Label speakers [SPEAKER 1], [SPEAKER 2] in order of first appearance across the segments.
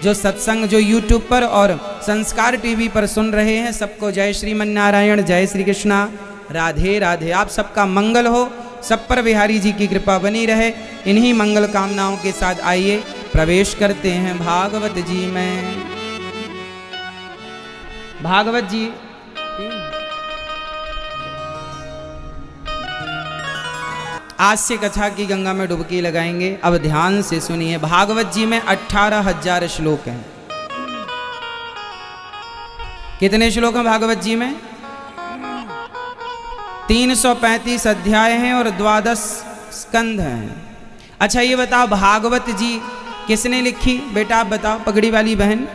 [SPEAKER 1] जो सत्संग जो यूट्यूब पर और संस्कार टीवी पर सुन रहे हैं, सबको जय श्रीमन्नारायण, जय श्री कृष्णा, राधे राधे। आप सबका मंगल हो, सब पर बिहारी जी की कृपा बनी रहे। इन्हीं मंगल कामनाओं के साथ आइए प्रवेश करते हैं भागवत जी में। भागवत जी आज से कथा की गंगा में डुबकी लगाएंगे। अब ध्यान से सुनिए। भागवत जी में 18,000 श्लोक हैं। कितने श्लोक हैं भागवत जी में? 335 अध्याय हैं और 12 स्कंध हैं। अच्छा ये बताओ, भागवत जी किसने लिखी? बेटा आप बताओ, पगड़ी वाली बहन,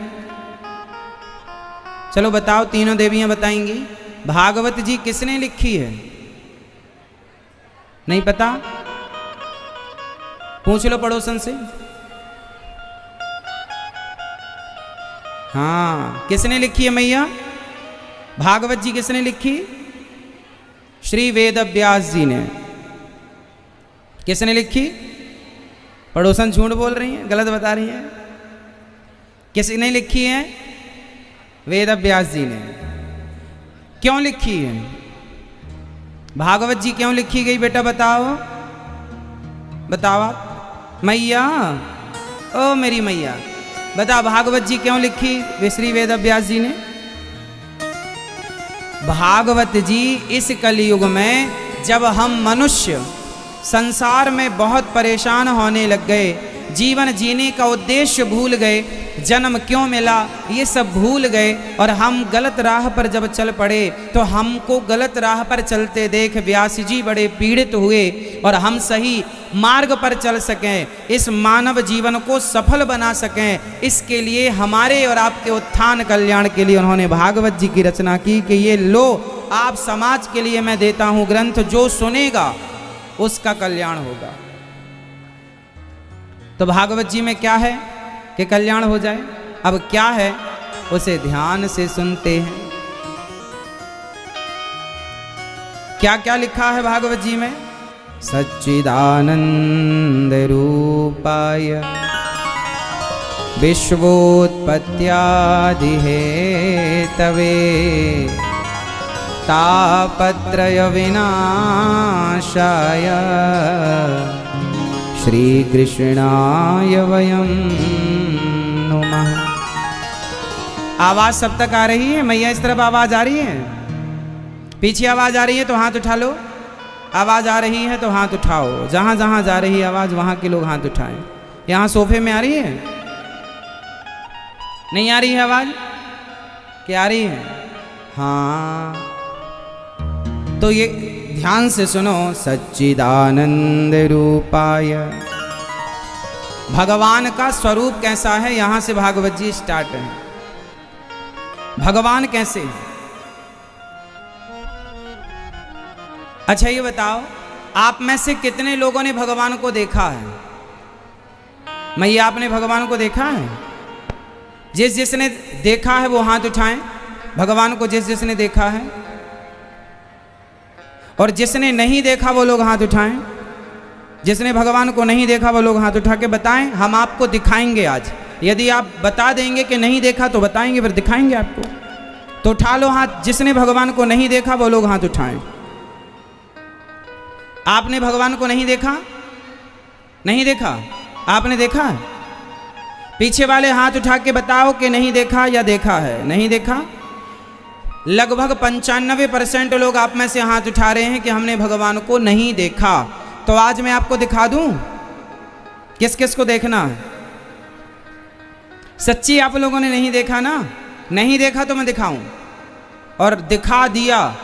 [SPEAKER 1] चलो बताओ, तीनों देवियां बताएंगी। भागवत जी किसने लिखी है? नहीं पता? पूछ लो पड़ोसन से। हाँ, किसने लिखी है मैया? भागवत जी किसने लिखी? श्री वेद व्यास जी ने। किसने लिखी? पड़ोसन झूठ बोल रही है, गलत बता रही है। किसने लिखी है? वेद व्यास जी ने। क्यों लिखी है भागवत जी? क्यों लिखी गई बेटा बताओ, बताओ आप। मैया, ओ मेरी मैया, बताओ भागवत जी क्यों लिखी श्री वेद व्यास जी ने? भागवत जी इस कलयुग में जब हम मनुष्य संसार में बहुत परेशान होने लग गए, जीवन जीने का उद्देश्य भूल गए, जन्म क्यों मिला ये सब भूल गए, और हम गलत राह पर जब चल पड़े तो हमको गलत राह पर चलते देख व्यास जी बड़े पीड़ित हुए, और हम सही मार्ग पर चल सकें, इस मानव जीवन को सफल बना सकें, इसके लिए हमारे और आपके उत्थान कल्याण के लिए उन्होंने भागवत जी की रचना की कि ये लो आप समाज के लिए मैं देता हूँ ग्रंथ, जो सुनेगा उसका कल्याण होगा। तो भागवत जी में क्या है कि कल्याण हो जाए? अब क्या है उसे ध्यान से सुनते हैं। क्या क्या लिखा है भागवत जी में? सच्चिदानंद रूपाय विश्वोत्पत्त्यादि हेतवे तापत्रय विनाशाय श्री कृष्णाय वयं नुमः। आवाज सब तक आ रही है? मैया इस तरफ आवाज आ रही है? पीछे आवाज आ रही है तो हाथ उठा लो। आवाज आ रही है तो हाथ उठाओ। जहां जहां जा रही है आवाज वहां के लोग हाथ उठाएं। यहां सोफे में आ रही है? नहीं आ रही है आवाज? क्या आ रही है? हाँ, तो ये ध्यान से सुनो। सच्चिदानंद रूपाय, भगवान का स्वरूप कैसा है, यहां से भागवत जी स्टार्ट है। भगवान कैसे है? अच्छा ये बताओ, आप में से कितने लोगों ने भगवान को देखा है? मैया आपने भगवान को देखा है? जिस जिसने देखा है वो हाथ उठाएं। भगवान को जिस जिसने देखा है, और जिसने नहीं देखा वो लोग हाथ उठाएं। जिसने भगवान को नहीं देखा वो लोग हाथ उठा के बताएं। हम आपको दिखाएंगे आज। यदि आप बता देंगे कि नहीं देखा तो बताएंगे, फिर दिखाएंगे आपको। तो उठा लो हाथ। जिसने भगवान को नहीं देखा वो लोग हाथ उठाएं। आपने भगवान को नहीं देखा? नहीं देखा? आपने देखा है? पीछे वाले हाथ उठा के बताओ कि नहीं देखा या देखा है। नहीं देखा? लगभग 95% लोग आप में से हाथ उठा रहे हैं कि हमने भगवान को नहीं देखा। तो आज मैं आपको दिखा दूं किस किस को देखना है। सच्ची आप लोगों ने नहीं देखा ना? नहीं देखा तो मैं दिखाऊं, और दिखा दिया।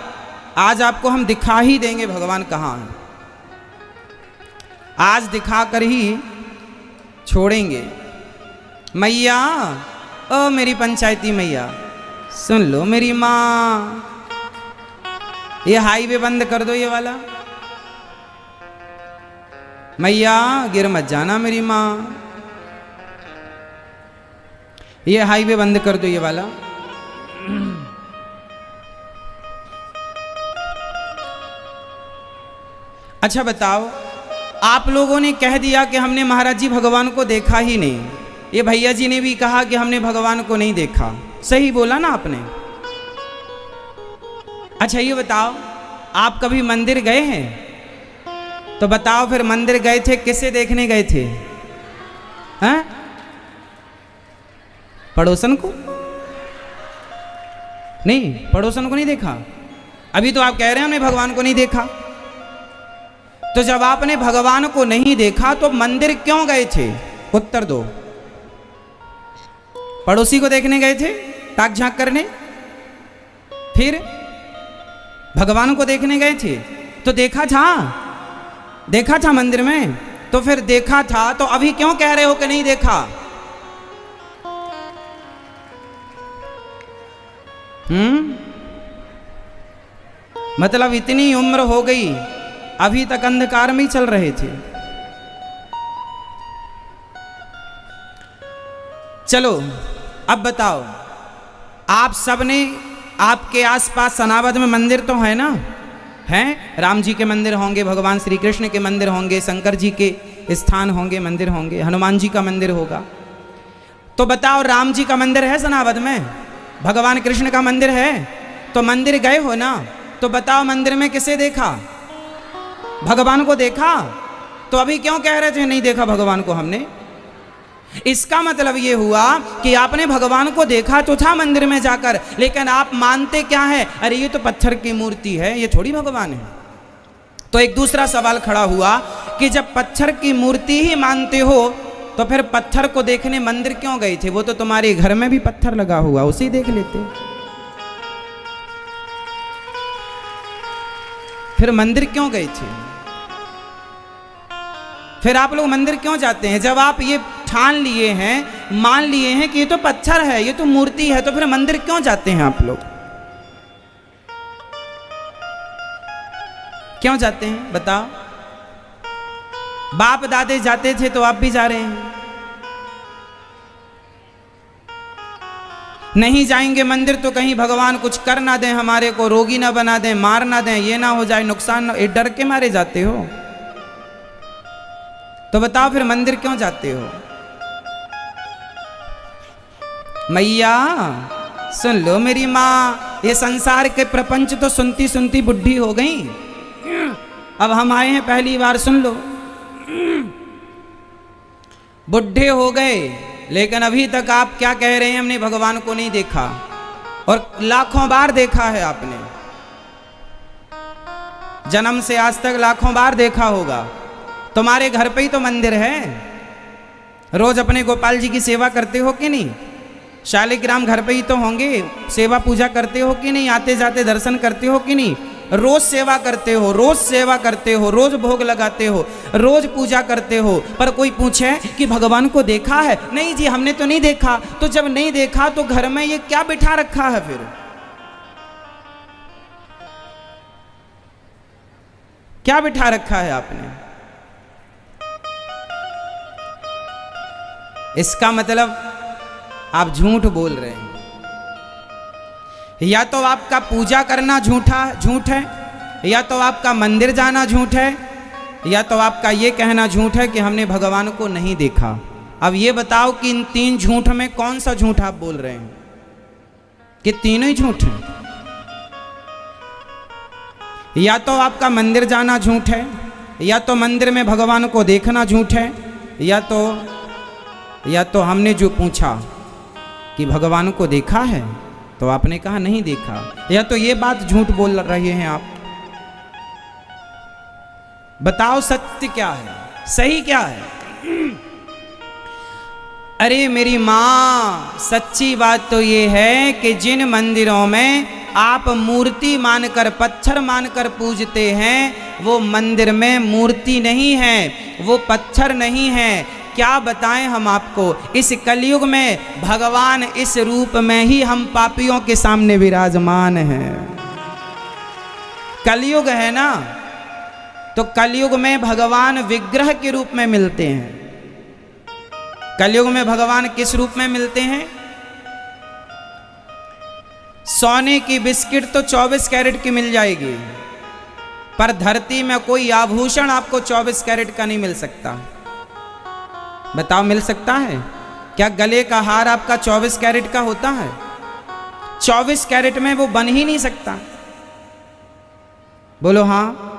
[SPEAKER 1] आज आपको हम दिखा ही देंगे भगवान कहाँ है। आज दिखाकर ही छोड़ेंगे। मैया, ओ मेरी पंचायती मैया, सुन लो मेरी माँ। ये हाईवे बंद कर दो ये वाला। मैया गिर मत जाना मेरी माँ। ये हाईवे बंद कर दो ये वाला। अच्छा बताओ, आप लोगों ने कह दिया कि हमने महाराज जी भगवान को देखा ही नहीं। ये भैया जी ने भी कहा कि हमने भगवान को नहीं देखा। सही बोला ना आपने। अच्छा ये बताओ, आप कभी मंदिर गए हैं? तो बताओ फिर मंदिर गए थे किसे देखने गए थे? हैं? पड़ोसन को? नहीं, पड़ोसन को नहीं देखा। अभी तो आप कह रहे हैं हमने भगवान को नहीं देखा। तो जब आपने भगवान को नहीं देखा तो मंदिर क्यों गए थे? उत्तर दो। पड़ोसी को देखने गए थे, ताक झांक करने? फिर भगवान को देखने गए थे तो देखा था मंदिर में। तो फिर देखा था तो अभी क्यों कह रहे हो कि नहीं देखा? मतलब इतनी उम्र हो गई अभी तक अंधकार में ही चल रहे थे। चलो अब बताओ, आप सबने, आपके आसपास सनावद में मंदिर तो है ना? हैं? राम जी के मंदिर होंगे, भगवान श्री कृष्ण के मंदिर होंगे, शंकर जी के स्थान होंगे, मंदिर होंगे, हनुमान जी का मंदिर होगा। तो बताओ, राम जी का मंदिर है सनावद में? भगवान कृष्ण का मंदिर है? तो मंदिर गए हो ना? तो बताओ मंदिर में किसे देखा? भगवान को देखा? तो अभी क्यों कह रहे थे नहीं देखा भगवान को हमने? इसका मतलब ये हुआ कि आपने भगवान को देखा तो था मंदिर में जाकर, लेकिन आप मानते क्या है? अरे ये तो पत्थर की मूर्ति है, ये थोड़ी भगवान है। तो एक दूसरा सवाल खड़ा हुआ कि जब पत्थर की मूर्ति ही मानते हो तो फिर पत्थर को देखने मंदिर क्यों गए थे? वो तो तुम्हारे घर में भी पत्थर लगा हुआ, उसे देख लेते। फिर मंदिर क्यों गए थे? फिर आप लोग मंदिर क्यों जाते हैं? जब आप ये ठान लिए हैं, मान लिए हैं कि ये तो पत्थर है, ये तो मूर्ति है, तो फिर मंदिर क्यों जाते हैं आप लोग? क्यों जाते हैं बताओ? बाप दादे जाते थे तो आप भी जा रहे हैं। नहीं जाएंगे मंदिर तो कहीं भगवान कुछ कर ना दें, हमारे को रोगी ना बना दें, मार ना दें, ये ना हो जाए, नुकसान ना, ये डर के मारे जाते हो। तो बताओ फिर मंदिर क्यों जाते हो? मैया सुन लो मेरी माँ, ये संसार के प्रपंच तो सुनती सुनती बुढ़ी हो गई। अब हम आए हैं पहली बार, सुन लो। बुढ़े हो गए लेकिन अभी तक आप क्या कह रहे हैं? हमने भगवान को नहीं देखा। और लाखों बार देखा है आपने, जन्म से आज तक लाखों बार देखा होगा। तुम्हारे घर पे ही तो मंदिर है, रोज अपने गोपाल जी की सेवा करते हो कि नहीं? शालिग्राम घर पे ही तो होंगे, सेवा पूजा करते हो कि नहीं? आते जाते दर्शन करते हो कि नहीं? रोज सेवा करते हो, रोज सेवा करते हो, रोज भोग लगाते हो, रोज पूजा करते हो। पर कोई पूछे कि भगवान को देखा है? नहीं जी हमने तो नहीं देखा। तो जब नहीं देखा तो घर में ये क्या बिठा रखा है? फिर क्या बिठा रखा है आपने? इसका मतलब आप झूठ बोल रहे हैं। या तो आपका पूजा करना झूठ है, या तो आपका मंदिर जाना झूठ है, या तो आपका ये कहना झूठ है कि हमने भगवान को नहीं देखा। अब ये बताओ कि इन तीन झूठ में कौन सा झूठ आप बोल रहे हैं? कि तीनों ही झूठ हैं? या तो आपका मंदिर जाना झूठ है, या तो मंदिर में भगवान को देखना झूठ है, या तो हमने जो पूछा कि भगवान को देखा है तो आपने कहा नहीं देखा, या तो ये बात झूठ बोल रहे हैं आप। बताओ सत्य क्या है, सही क्या है? अरे मेरी मां, सच्ची बात तो ये है कि जिन मंदिरों में आप मूर्ति मानकर, पत्थर मानकर पूजते हैं, वो मंदिर में मूर्ति नहीं है, वो पत्थर नहीं है। क्या बताएं हम आपको, इस कलयुग में भगवान इस रूप में ही हम पापियों के सामने विराजमान हैं। कलयुग है ना, तो कलयुग में भगवान विग्रह के रूप में मिलते हैं। कलयुग में भगवान किस रूप में मिलते हैं? सोने की बिस्किट तो 24 कैरेट की मिल जाएगी, पर धरती में कोई आभूषण आपको 24 कैरेट का नहीं मिल सकता। बताओ मिल सकता है? क्या गले का हार आपका 24 कैरेट का होता है? 24 कैरेट में वो बन ही नहीं सकता। बोलो हाँ,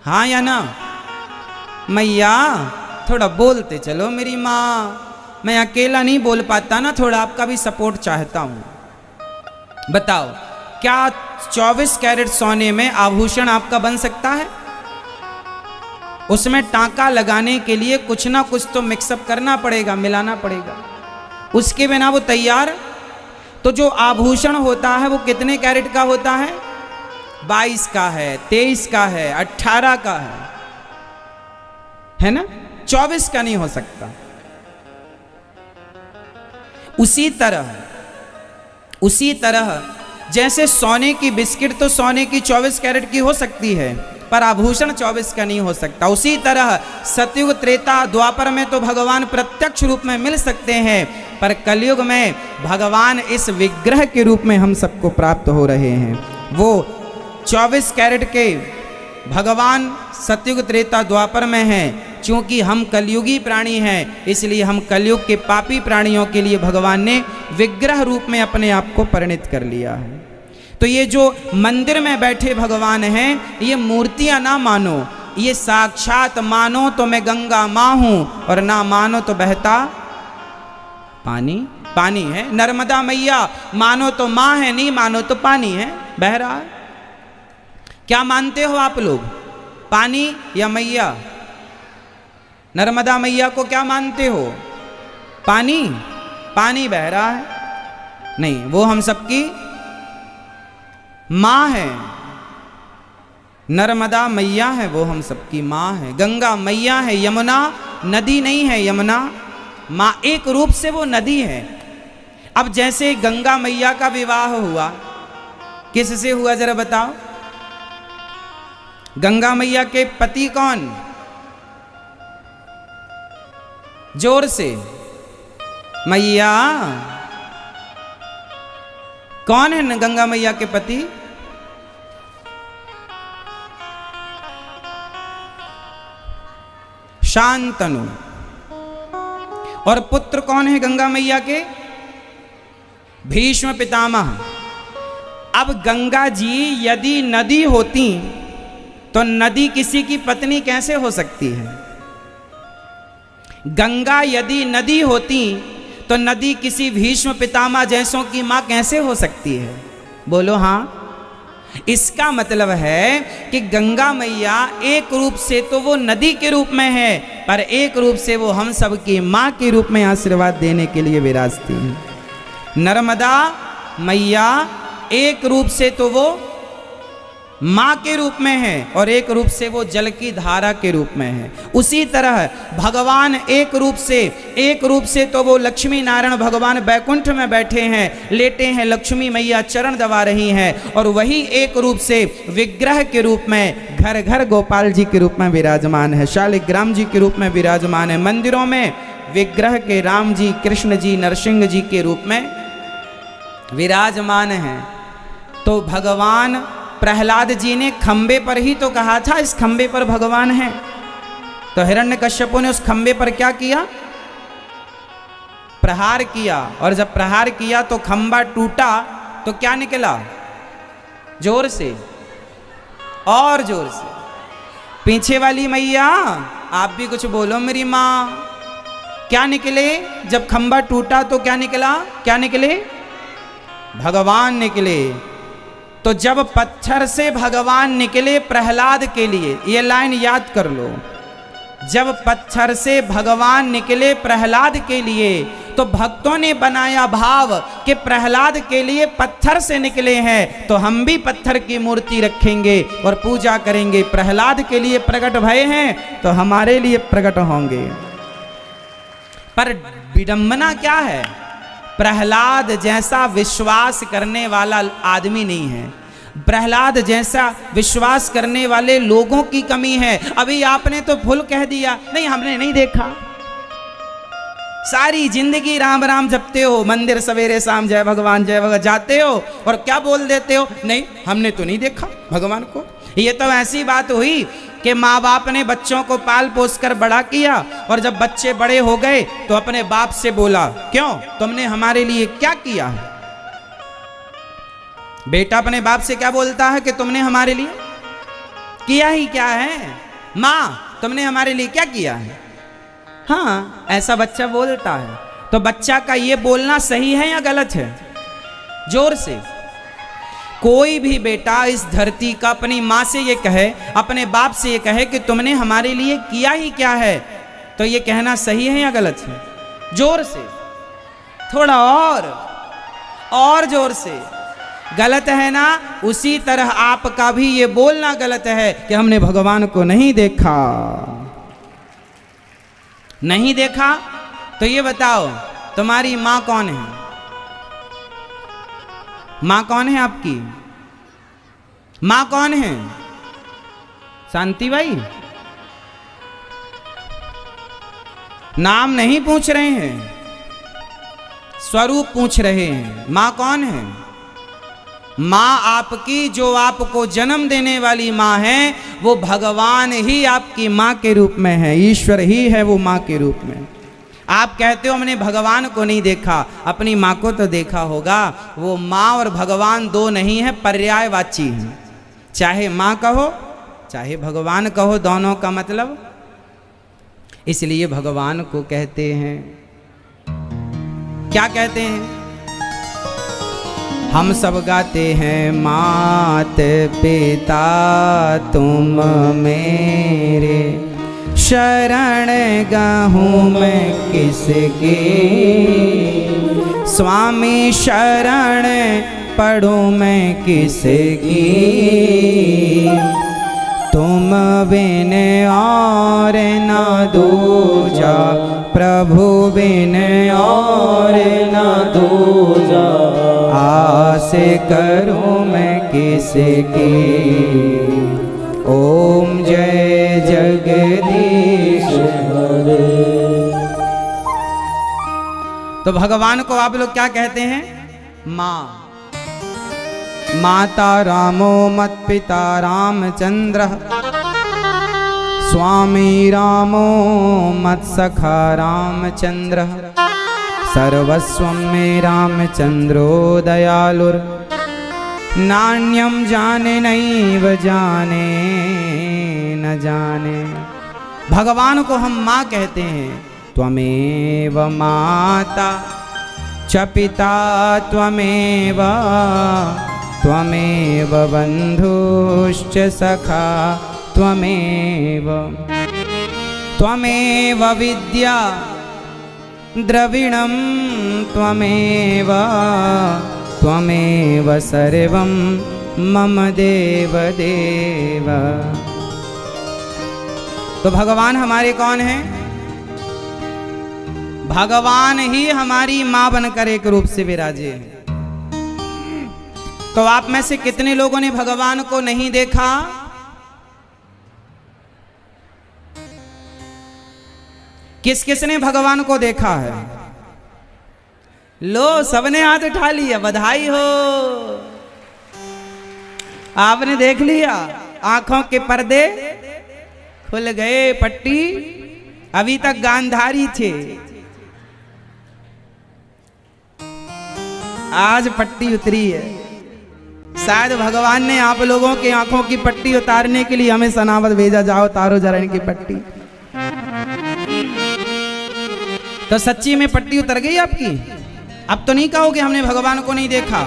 [SPEAKER 1] हाँ या ना? मैया थोड़ा बोलते चलो मेरी माँ, मैं अकेला नहीं बोल पाता ना, थोड़ा आपका भी सपोर्ट चाहता हूं। बताओ, क्या 24 कैरेट सोने में आभूषण आपका बन सकता है? उसमें टांका लगाने के लिए कुछ ना कुछ तो मिक्सअप करना पड़ेगा, मिलाना पड़ेगा, उसके बिना वो तैयार। तो जो आभूषण होता है वो कितने कैरेट का होता है? 22 का है, 23 का है, 18 का है ना? 24 का नहीं हो सकता। उसी तरह जैसे सोने की बिस्किट तो सोने की 24 कैरेट की हो सकती है, पर आभूषण 24 का नहीं हो सकता। उसी तरह सतयुग, त्रेता, द्वापर में तो भगवान प्रत्यक्ष रूप में मिल सकते हैं, पर कलयुग में भगवान इस विग्रह के रूप में हम सबको प्राप्त हो रहे हैं। वो 24 कैरेट के भगवान सतयुग, त्रेता, द्वापर में हैं। क्योंकि हम कलयुगी प्राणी हैं, इसलिए हम कलयुग के पापी प्राणियों के लिए भगवान ने विग्रह रूप में अपने आप को परिणित कर लिया है। तो ये जो मंदिर में बैठे भगवान हैं, ये मूर्तियां ना मानो, ये साक्षात मानो तो मैं गंगा माँ हूं, और ना मानो तो बहता पानी है। नर्मदा मैया मानो तो माँ है, नहीं मानो तो पानी है, बह रहा है। क्या मानते हो आप लोग, पानी या मैया? नर्मदा मैया को क्या मानते हो? पानी बह रहा है? नहीं, वो हम सबकी माँ है। नर्मदा मैया है, वो हम सबकी माँ है। गंगा मैया है, यमुना नदी नहीं है, यमुना माँ। एक रूप से वो नदी है। अब जैसे गंगा मैया का विवाह हुआ, किससे हुआ जरा बताओ? गंगा मैया के पति कौन? जोर से, मैया कौन है गंगा मैया के पति? शांतनु। और पुत्र कौन है गंगा मैया के? भीष्म पितामह। अब गंगा जी यदि नदी होती तो नदी किसी की पत्नी कैसे हो सकती है? गंगा यदि नदी होती तो नदी किसी भीष्म पितामह जैसों की मां कैसे हो सकती है? बोलो हाँ। इसका मतलब है कि गंगा मैया एक रूप से तो वो नदी के रूप में है, पर एक रूप से वो हम सब की मां के रूप में आशीर्वाद देने के लिए विराजती है। नर्मदा मैया एक रूप से तो वो मां के रूप में है, और एक रूप से वो जल की धारा के रूप में है। उसी तरह भगवान एक रूप से तो वो लक्ष्मी नारायण भगवान बैकुंठ में बैठे हैं, लेटे हैं, लक्ष्मी मैया चरण दबा रही हैं, और वही एक रूप से विग्रह के रूप में घर घर गोपाल जी के रूप में विराजमान है, शालिग्राम जी के रूप में विराजमान है। मंदिरों में विग्रह के राम जी, कृष्ण जी, नरसिंह जी के रूप में विराजमान हैं। तो भगवान प्रहलाद जी ने खंबे पर ही तो कहा था इस खंबे पर भगवान है। तो हिरण्यकश्यप ने उस खंबे पर क्या किया? प्रहार किया, और जब प्रहार किया तो खंबा टूटा तो क्या निकला? जोर से, और जोर से। पीछे वाली मैया आप भी कुछ बोलो मेरी माँ। क्या निकले? जब खंबा टूटा तो क्या निकला? क्या निकले? भगवान निकले। तो जब पत्थर से भगवान निकले प्रहलाद के लिए, ये लाइन याद कर लो, जब पत्थर से भगवान निकले प्रहलाद के लिए, तो भक्तों ने बनाया भाव कि प्रहलाद के लिए पत्थर से निकले हैं, तो हम भी पत्थर की मूर्ति रखेंगे और पूजा करेंगे। प्रहलाद के लिए प्रकट भय हैं तो हमारे लिए प्रकट होंगे। पर विडंबना क्या है? प्रहलाद जैसा विश्वास करने वाला आदमी नहीं है, प्रहलाद जैसा विश्वास करने वाले लोगों की कमी है। अभी आपने तो फुल कह दिया, नहीं हमने नहीं देखा। सारी जिंदगी राम राम जपते हो, मंदिर सवेरे शाम जय भगवान जाते हो, और क्या बोल देते हो? नहीं हमने तो नहीं देखा भगवान को। ये तो ऐसी बात हुई कि माँ बाप ने बच्चों को पाल पोस कर बड़ा किया और जब बच्चे बड़े हो गए तो अपने बाप से बोला, क्यों, तुमने हमारे लिए क्या किया है? बेटा अपने बाप से क्या बोलता है कि तुमने हमारे लिए किया ही क्या है? माँ तुमने हमारे लिए क्या किया है? हाँ, ऐसा बच्चा बोलता है। तो बच्चा का ये बोलना सही है या गलत है? जोर से। कोई भी बेटा इस धरती का अपनी माँ से ये कहे, अपने बाप से ये कहे कि तुमने हमारे लिए किया ही क्या है, तो ये कहना सही है या गलत है? जोर से, थोड़ा और जोर से। गलत है ना? उसी तरह आपका भी ये बोलना गलत है कि हमने भगवान को नहीं देखा। नहीं देखा तो ये बताओ, तुम्हारी माँ कौन है? माँ कौन है आपकी? माँ कौन है? शांति भाई, नाम नहीं पूछ रहे हैं, स्वरूप पूछ रहे हैं। माँ कौन है? माँ आपकी, जो आपको जन्म देने वाली माँ है, वो भगवान ही आपकी माँ के रूप में है, ईश्वर ही है वो माँ के रूप में। आप कहते हो हमने भगवान को नहीं देखा, अपनी माँ को तो देखा होगा। वो माँ और भगवान दो नहीं है, पर्यायवाची हैं। चाहे माँ कहो चाहे भगवान कहो, दोनों का मतलब। इसलिए भगवान को कहते हैं, क्या कहते हैं? हम सब गाते हैं, मात पिता तुम मेरे, शरण गहूँ मैं किसके, स्वामी शरण पढ़ूँ मैं किसकी, तुम बिन और ना दूजा, प्रभु बिन और ना दूजा, आस करूँ मैं किसकी। ओम जय जगदीश हरे। तो भगवान को आप लोग क्या कहते हैं? माँ। माता रामो मत पिता रामचंद्र, स्वामी रामो मत सखा रामचंद्र, सर्वस्वं मे रामचंद्रो दयालुर, नान्यम जाने नैव जाने न जाने। भगवान को हम माँ कहते हैं। त्वमेव माता च पिता त्वमेव, त्वमेव बन्धुश्च सखा त्वमेव, त्वमेव विद्या द्रविणं त्वमेव, त्वमेव सर्वं मम देव देव। तो भगवान हमारे कौन हैं? भगवान ही हमारी माँ बनकर एक रूप से विराजे हैं। तो आप में से कितने लोगों ने भगवान को नहीं देखा? किस किस ने भगवान को देखा है? लो, सबने हाथ उठा लिया, बधाई हो, आपने देख लिया। आंखों के पर्दे खुल गए, पट्टी अभी तक गांधारी थे, आज पट्टी उतरी है। शायद भगवान ने आप लोगों के आंखों की पट्टी उतारने के लिए हमें सनावत भेजा, जाओ तारो जरा इनकी पट्टी। तो सच्ची में पट्टी उतर गई आपकी? अब तो नहीं कहोगे हमने भगवान को नहीं देखा।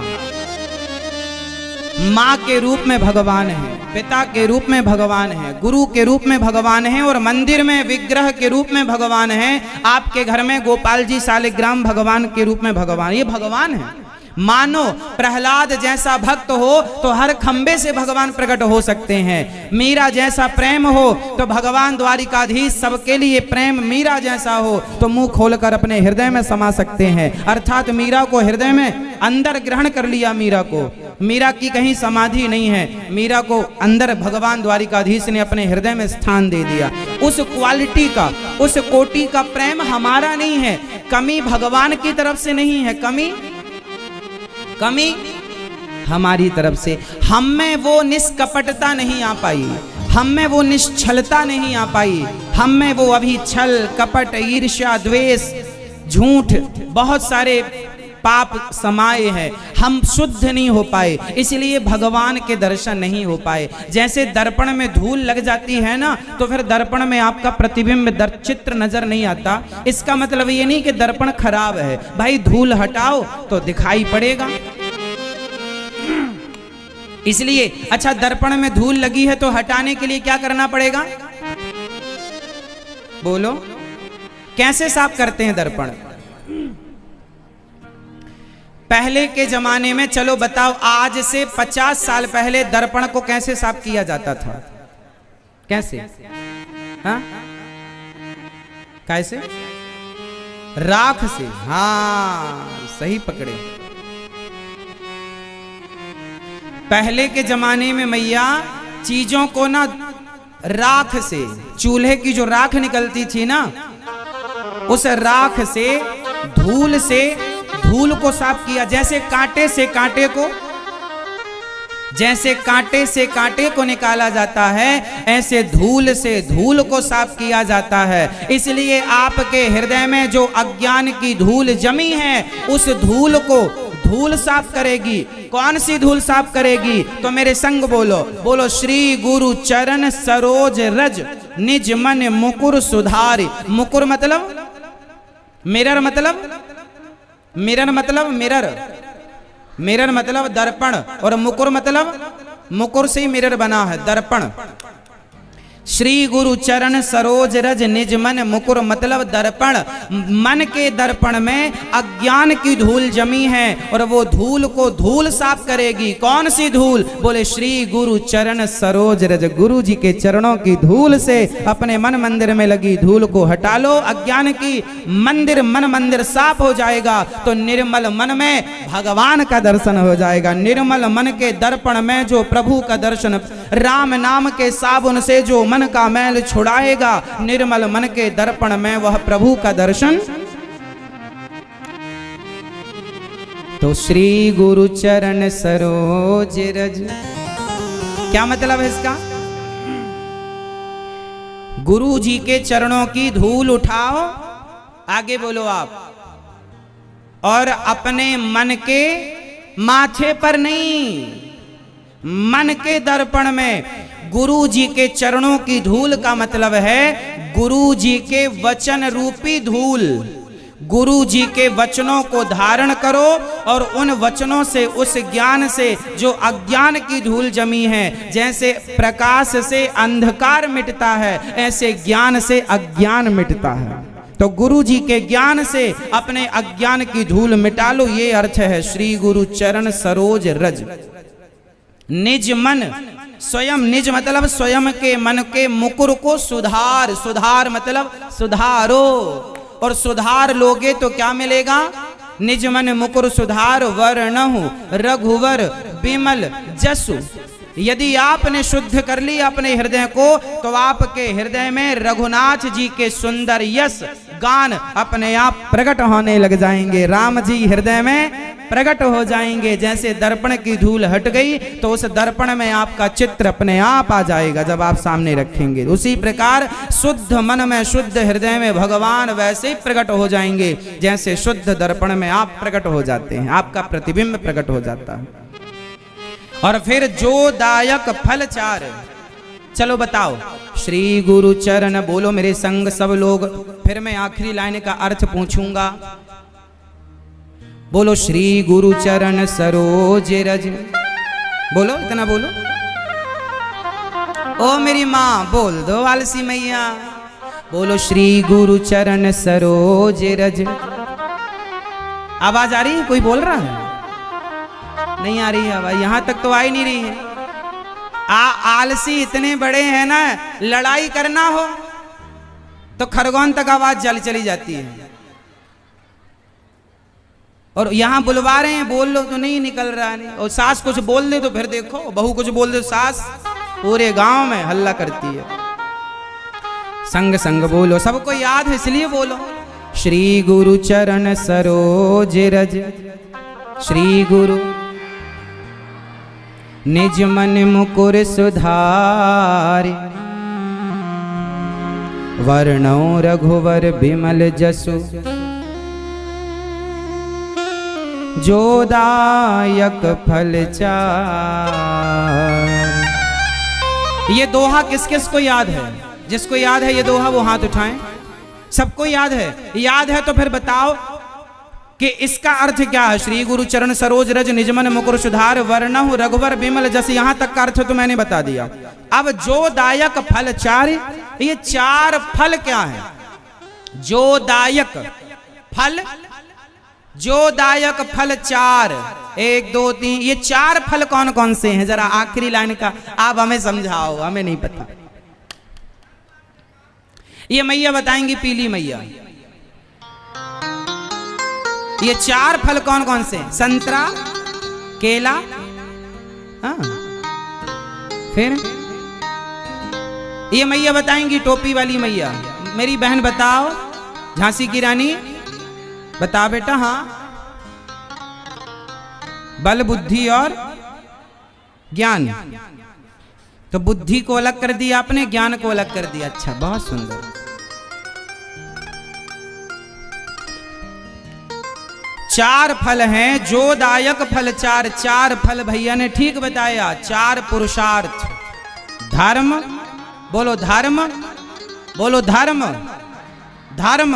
[SPEAKER 1] माँ के रूप में भगवान है, पिता के रूप में भगवान है, गुरु के रूप में भगवान है, और मंदिर में विग्रह के रूप में भगवान है। आपके घर में गोपाल जी शालिग्राम भगवान के रूप में भगवान, ये भगवान है। मानो प्रहलाद जैसा भक्त हो तो हर खंबे से भगवान प्रकट हो सकते हैं। मीरा जैसा प्रेम हो तो भगवान द्वारिकाधीश सबके लिए प्रेम मीरा जैसा हो तो मुंह खोलकर अपने हृदय में समा सकते हैं। अर्थात मीरा को हृदय में अंदर ग्रहण कर लिया। मीरा की कहीं समाधि नहीं है, मीरा को अंदर भगवान द्वारिकाधीश ने अपने हृदय में स्थान दे दिया। उस क्वालिटी का, उस कोटि का प्रेम हमारा नहीं है। कमी भगवान की तरफ से नहीं है, कमी हमारी तरफ से। हम में वो निष्कपटता नहीं आ पाई, हम में वो निश्छलता नहीं आ पाई, हम में वो अभी छल कपट ईर्ष्या द्वेष झूठ बहुत सारे पाप समाये हैं, हम शुद्ध नहीं हो पाए, इसलिए भगवान के दर्शन नहीं हो पाए। जैसे दर्पण में धूल लग जाती है ना, तो फिर दर्पण में आपका प्रतिबिंब चित्र नजर नहीं आता। इसका मतलब ये नहीं कि दर्पण खराब है, भाई धूल हटाओ तो दिखाई पड़ेगा। इसलिए अच्छा, दर्पण में धूल लगी है तो हटाने के लिए क्या करना पड़ेगा? बोलो, कैसे साफ करते हैं दर्पण? पहले के जमाने में, चलो बताओ, आज से 50 साल पहले दर्पण को कैसे साफ किया जाता था? कैसे? हाँ, कैसे? राख से। हाँ, सही पकड़े। पहले के जमाने में मैया चीजों को ना राख से, चूल्हे की जो राख निकलती थी ना, उस राख से धूल धूल को साफ किया। जैसे कांटे से कांटे को, जैसे कांटे से कांटे को निकाला जाता है, ऐसे धूल से धूल को साफ किया जाता है। इसलिए आपके हृदय में जो अज्ञान की धूल जमी है, उस धूल को धूल साफ करेगी। कौन सी धूल साफ करेगी? तो मेरे संग बोलो, बोलो श्री गुरु चरण सरोज रज निज मन मुकुर सुधारी। मुकुर मतलब मिरर, मतलब मिरर मतलब मिरर, मिरर मतलब दर्पण, और मुकुर मतलब मुकुर से ही मिरर बना है, दर्पण। श्री गुरु चरण सरोज रज निज मन मुकुर मतलब दर्पण। मन के दर्पण में अज्ञान की धूल जमी है, और वो धूल को धूल साफ करेगी। कौन सी धूल? बोले श्री गुरु चरण सरोज रज। गुरु जी के चरणों की धूल से अपने मन मंदिर में लगी धूल को हटा लो, अज्ञान की मन मंदिर साफ हो जाएगा। तो निर्मल मन में भगवान का दर्शन हो जाएगा। निर्मल मन के दर्पण में जो प्रभु का दर्शन, राम नाम के साबुन से जो मन का मैल छुड़ाएगा, निर्मल मन के दर्पण में वह प्रभु का दर्शन। तो श्री गुरु चरण सरोज रज, क्या मतलब है इसका? गुरु जी के चरणों की धूल उठाओ, आगे बोलो आप, और अपने मन के माथे पर नहीं, मन के दर्पण में गुरु जी के चरणों की धूल का मतलब है गुरु जी के वचन रूपी धूल। गुरु जी के वचनों को धारण करो, और उन वचनों से, उस ज्ञान से जो अज्ञान की धूल जमी है, जैसे प्रकाश से अंधकार मिटता है, ऐसे ज्ञान से अज्ञान मिटता है। तो गुरु जी के ज्ञान से अपने अज्ञान की धूल मिटा लो, ये अर्थ है श्री गुरु चरण सरोज रज। निज मन, स्वयं, निज मतलब स्वयं के मन के मुकुर को सुधार। सुधार मतलब सुधारो, और सुधार लोगे तो क्या मिलेगा? निज मन मुकुर सुधार वर्णहु रघुवर बिमल जसु। यदि आपने शुद्ध कर लिया अपने हृदय को, तो आपके हृदय में रघुनाथ जी के सुंदर यश गान अपने आप प्रकट होने लग जाएंगे। राम जी हृदय में प्रकट हो जाएंगे। जैसे दर्पण की धूल हट गई, तो उस दर्पण में आपका चित्र अपने आप आ जाएगा जब आप सामने रखेंगे। उसी प्रकार शुद्ध मन में, शुद्ध हृदय में भगवान वैसे ही प्रकट हो जाएंगे जैसे शुद्ध दर्पण में आप प्रकट हो जाते हैं, आपका प्रतिबिंब प्रकट हो जाता है। और फिर जो दायक फल चार, चलो बताओ, श्री गुरु चरण, बोलो मेरे संग सब लोग, फिर मैं आखिरी लाइन का अर्थ पूछूंगा। बोलो श्री गुरु चरण सरोज रज, बोलो, इतना बोलो। ओ मेरी माँ बोल दो, आलसी मैया, बोलो श्री गुरु चरण सरोज रज। आवाज आ रही है? कोई बोल रहा है? नहीं आ रही है आवाज, यहां तक तो आ ही नहीं रही है। आलसी इतने बड़े हैं ना, लड़ाई करना हो तो खरगोन तक आवाज चली जाती है, और यहां बुलवा रहे हैं, बोल लो तो नहीं निकल रहा है। और सास कुछ बोल दे तो फिर देखो, बहू कुछ बोल दे, सास पूरे गांव में हल्ला करती है। संग संग बोलो, सबको याद है इसलिए बोलो। श्री गुरु चरण सरोज रज, श्री गुरु निज मन मुकुर सुधारि, वर्णौ रघुवर बिमल जसु, जो दायक फल चार। ये दोहा किस किस को याद है? जिसको याद है ये दोहा वो हाथ उठाएं। सबको याद है? याद है तो फिर बताओ कि इसका अर्थ क्या है। श्री गुरु चरण सरोज रज निजमन मुकुर सुधार, वर्णहु रघुवर बिमल जस, यहां तक का अर्थ तो मैंने बता दिया। अब जो दायक फल चार, ये चार फल क्या है? जो दायक फल, जो दायक फल चार, 1 2 3, ये चार फल कौन कौन से हैं? जरा आखिरी लाइन का आप हमें समझाओ, हमें नहीं पता। ये मैया बताएंगी, पीली मैया। ये चार फल कौन कौन से? संतरा, केला, हाँ, फिर ये मैया बताएंगी, टोपी वाली मैया। मेरी बहन बताओ, झांसी की रानी बता बेटा। हाँ, बल बुद्धि और ज्ञान। तो बुद्धि को अलग कर दिया आपने, ज्ञान को अलग कर दिया। अच्छा, बहुत सुंदर। चार फल हैं, जो दायक फल चार। चार फल भैया ने ठीक बताया। चार पुरुषार्थ, धर्म, बोलो धर्म, बोलो धर्म, धर्म,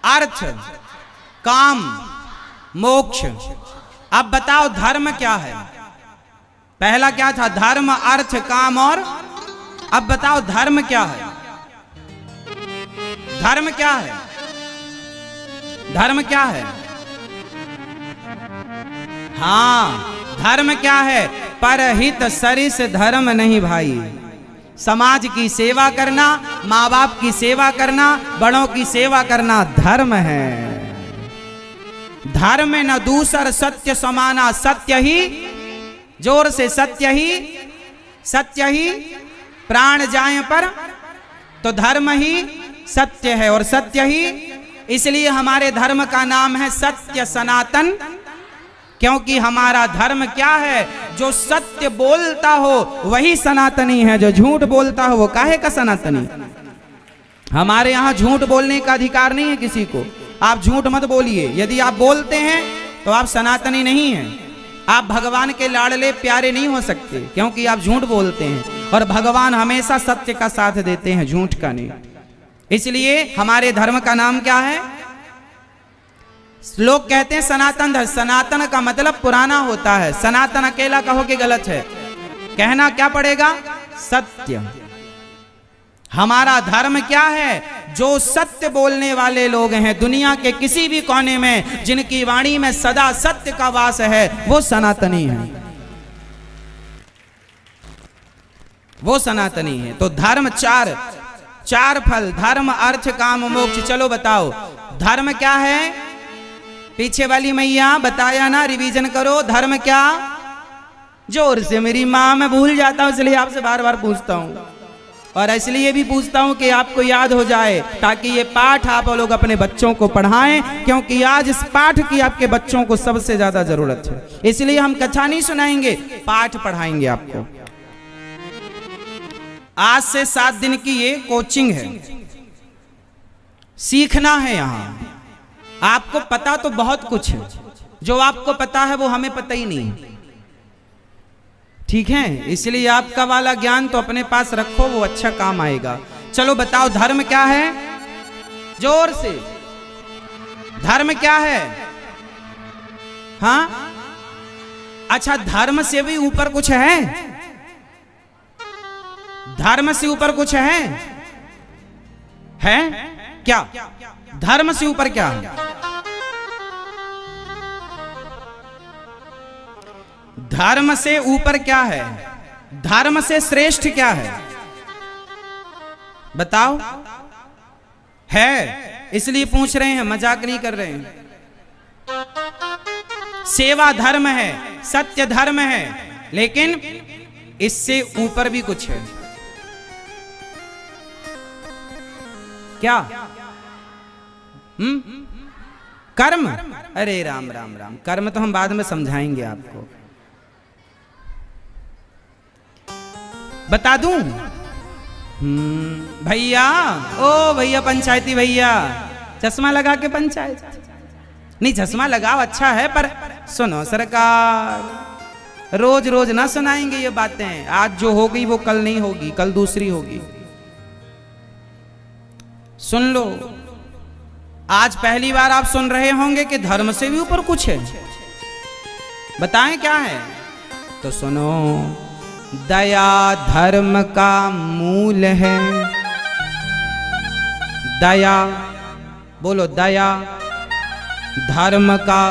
[SPEAKER 1] अर्थ, काम, मोक्ष। अब बताओ धर्म क्या है? पहला क्या था? धर्म, अर्थ, काम और अब बताओ धर्म क्या है? धर्म क्या है? धर्म क्या है? हाँ, धर्म क्या है? परहित सरिस धर्म नहीं भाई। समाज की सेवा करना, माँ बाप की सेवा करना, बड़ों की सेवा करना धर्म है। धर्म में न दूसर सत्य समाना, सत्य ही, जोर से सत्य ही, सत्य ही प्राण जाए पर, तो धर्म ही सत्य है और सत्य ही, इसलिए हमारे धर्म का नाम है सत्य सनातन। क्योंकि हमारा धर्म क्या है? जो सत्य बोलता हो वही सनातनी है, जो झूठ बोलता हो वो काहे का सनातनी। हमारे यहाँ झूठ बोलने का अधिकार नहीं है किसी को। आप झूठ मत बोलिए। यदि आप बोलते हैं तो आप सनातनी नहीं हैं। आप भगवान के लाडले प्यारे नहीं हो सकते, क्योंकि आप झूठ बोलते हैं। और भगवान हमेशा सत्य का साथ देते हैं, झूठ का नहीं। इसलिए हमारे धर्म का नाम क्या है? लोग कहते हैं सनातन धर्म। सनातन का मतलब पुराना होता है। सनातन अकेला कहो कि गलत है। कहना क्या पड़ेगा? सत्य। हमारा धर्म क्या है? जो सत्य बोलने वाले लोग हैं दुनिया के किसी भी कोने में, जिनकी वाणी में सदा सत्य का वास है, वो सनातनी है, वो सनातनी है। तो धर्म चार, चार फल, धर्म, अर्थ, काम, मोक्ष। चलो बताओ धर्म क्या है? पीछे वाली मैया बताया ना, रिवीजन करो। धर्म क्या? जोर से, मेरी माँ मैं भूल जाता हूँ इसलिए आपसे बार बार पूछता हूँ, और इसलिए भी पूछता हूँ कि आपको याद हो जाए, ताकि ये पाठ आप लोग अपने बच्चों को पढ़ाएं, क्योंकि आज इस पाठ की आपके बच्चों को सबसे ज्यादा जरूरत है। इसलिए हम कथा नहीं सुनाएंगे, पाठ पढ़ाएंगे आपको। आज से 7 दिन की ये कोचिंग है, सीखना है। यहाँ आपको पता तो बहुत कुछ है, जो आपको पता है वो हमें पता ही नहीं, ठीक है। इसलिए आपका वाला ज्ञान तो अपने पास रखो, वो अच्छा काम आएगा। चलो बताओ धर्म क्या है? जोर से, धर्म क्या है? हाँ, अच्छा, धर्म से भी ऊपर कुछ है? धर्म से ऊपर कुछ है? क्या? धर्म से ऊपर क्या है? धर्म से ऊपर क्या है? धर्म से श्रेष्ठ क्या है? बताओ। है, इसलिए पूछ रहे हैं, मजाक नहीं कर रहे हैं। सेवा धर्म है, सत्य धर्म है, लेकिन इससे ऊपर भी कुछ है। क्या? कर्म। अरे राम राम राम, कर्म तो हम बाद में समझाएंगे आपको। बता दूं? भैया, ओ भैया पंचायती भैया, चश्मा लगा के पंचायत नहीं, चश्मा लगाओ अच्छा है, पर सुनो सरकार, रोज रोज ना सुनाएंगे ये बातें। आज जो हो गई वो कल नहीं होगी, कल दूसरी होगी। सुन लो, आज पहली बार आप सुन रहे होंगे कि धर्म से भी ऊपर कुछ है। बताएं क्या है? तो सुनो, दया धर्म का मूल है। दया, बोलो, दया धर्म का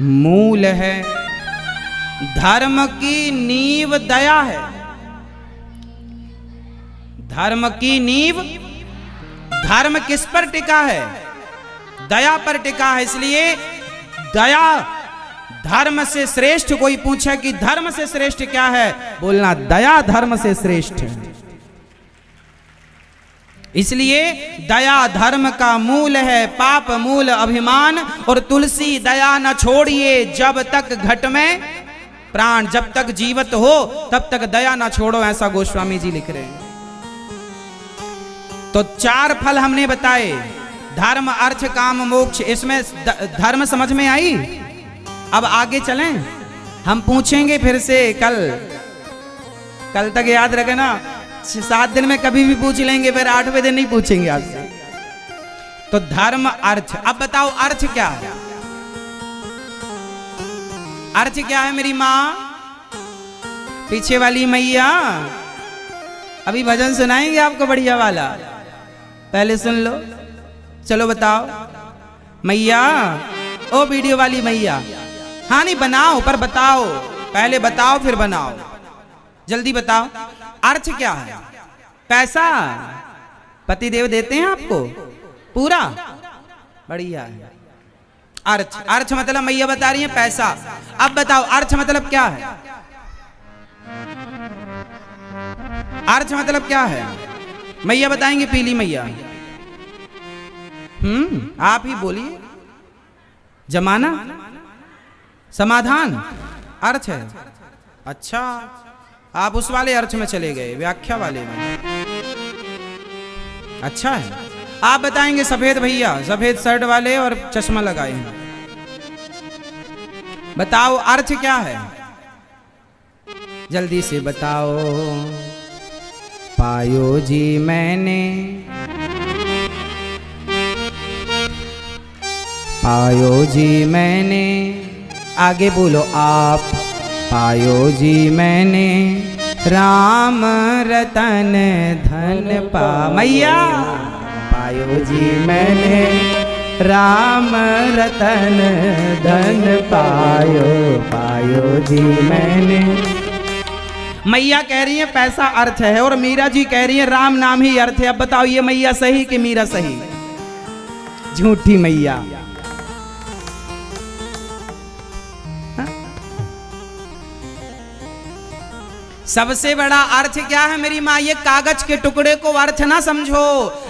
[SPEAKER 1] मूल है। धर्म की नींव दया है। धर्म की नींव, धर्म किस पर टिका है? दया पर टिका है। इसलिए दया धर्म से श्रेष्ठ। कोई पूछे कि धर्म से श्रेष्ठ क्या है, बोलना दया धर्म से श्रेष्ठ है। इसलिए दया धर्म का मूल है। पाप मूल अभिमान, और तुलसी दया न छोड़िए जब तक घट में प्राण। जब तक जीवित हो तब तक दया न छोड़ो, ऐसा गोस्वामी जी लिख रहे हैं। तो 4 फल हमने बताए, धर्म अर्थ काम मोक्ष। इसमें धर्म समझ में आई? अब आगे चलें, हम पूछेंगे फिर से कल तक याद रखना। 7 दिन में कभी भी पूछ लेंगे, फिर 8वें दिन नहीं पूछेंगे आपसे। तो धर्म अर्थ, अब बताओ अर्थ क्या है? अर्थ क्या है मेरी माँ? पीछे वाली मैया अभी भजन सुनाएंगे आपको बढ़िया वाला, पहले सुन लो। चलो बताओ मैया, ओ वीडियो वाली मैया। हाँ नहीं बनाओ, पर बताओ, पहले बताओ फिर बनाओ, जल्दी बताओ। अर्थ क्या है? पैसा पति देव देते हैं आपको पूरा, बढ़िया है। अर्थ, अर्थ मतलब मैया बता रही है पैसा। अब बताओ अर्थ मतलब क्या है? अर्थ मतलब क्या है? मैया बताएंगे, पीली मैया। आप ही बोलिए। जमाना, समाधान अर्थ है। अच्छा, आप उस वाले अर्थ में चले गए, व्याख्या वाले में। अच्छा है। आप बताएंगे सफेद भैया, सफेद शर्ट वाले और चश्मा लगाए हैं। बताओ अर्थ क्या है? जल्दी से बताओ। पायो जी मैंने, पायो जी मैंने, आगे बोलो आप। पायो जी मैंने राम रतन धन पा, मैया पायो जी मैंने राम रतन धन पायो, पायो जी मैंने। मैया कह रही है पैसा अर्थ है, और मीरा जी कह रही है राम नाम ही अर्थ है। अब बताओ ये मैया सही कि मीरा सही? झूठी मैया। सबसे बड़ा अर्थ क्या है मेरी माँ? ये कागज के टुकड़े को अर्थ ना समझो।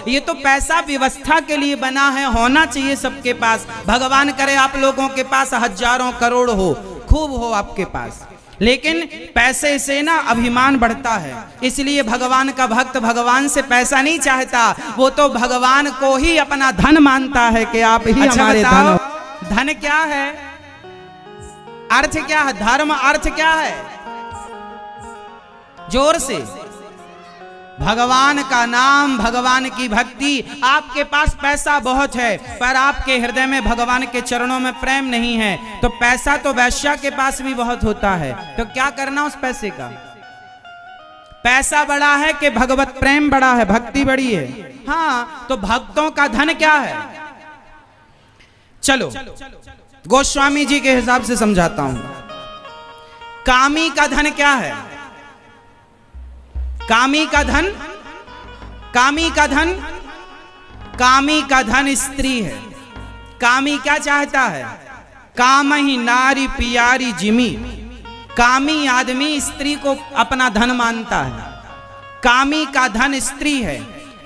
[SPEAKER 1] ये तो पैसा व्यवस्था के लिए बना है, होना चाहिए सबके पास। भगवान करे आप लोगों के पास हजारों करोड़ हो, खूब हो आपके पास, लेकिन पैसे से ना अभिमान बढ़ता है। इसलिए भगवान का भक्त भगवान से पैसा नहीं चाहता, वो तो भगवान को ही अपना धन मानता है कि आप ही हमारे धन हो। धन क्या है? अर्थ क्या है? धर्म अर्थ क्या है? जोर से। भगवान का नाम, भगवान की भक्ति। आपके पास पैसा बहुत है, पर आपके हृदय में भगवान के चरणों में प्रेम नहीं है। तो पैसा तो वैश्या के पास भी बहुत होता है, तो क्या करना उस पैसे का? पैसा बड़ा है कि भगवत प्रेम बड़ा है, भक्ति बड़ी है? हाँ, तो भक्तों का धन क्या है? चलो गोस्वामी जी के हिसाब से समझाता हूं। कामी का धन क्या है? कामी का धन, कामी का धन, कामी का धन स्त्री है। कामी क्या चाहता है? काम ही नारी पियारी जिमी। कामी आदमी स्त्री को अपना धन मानता है। कामी का धन स्त्री है।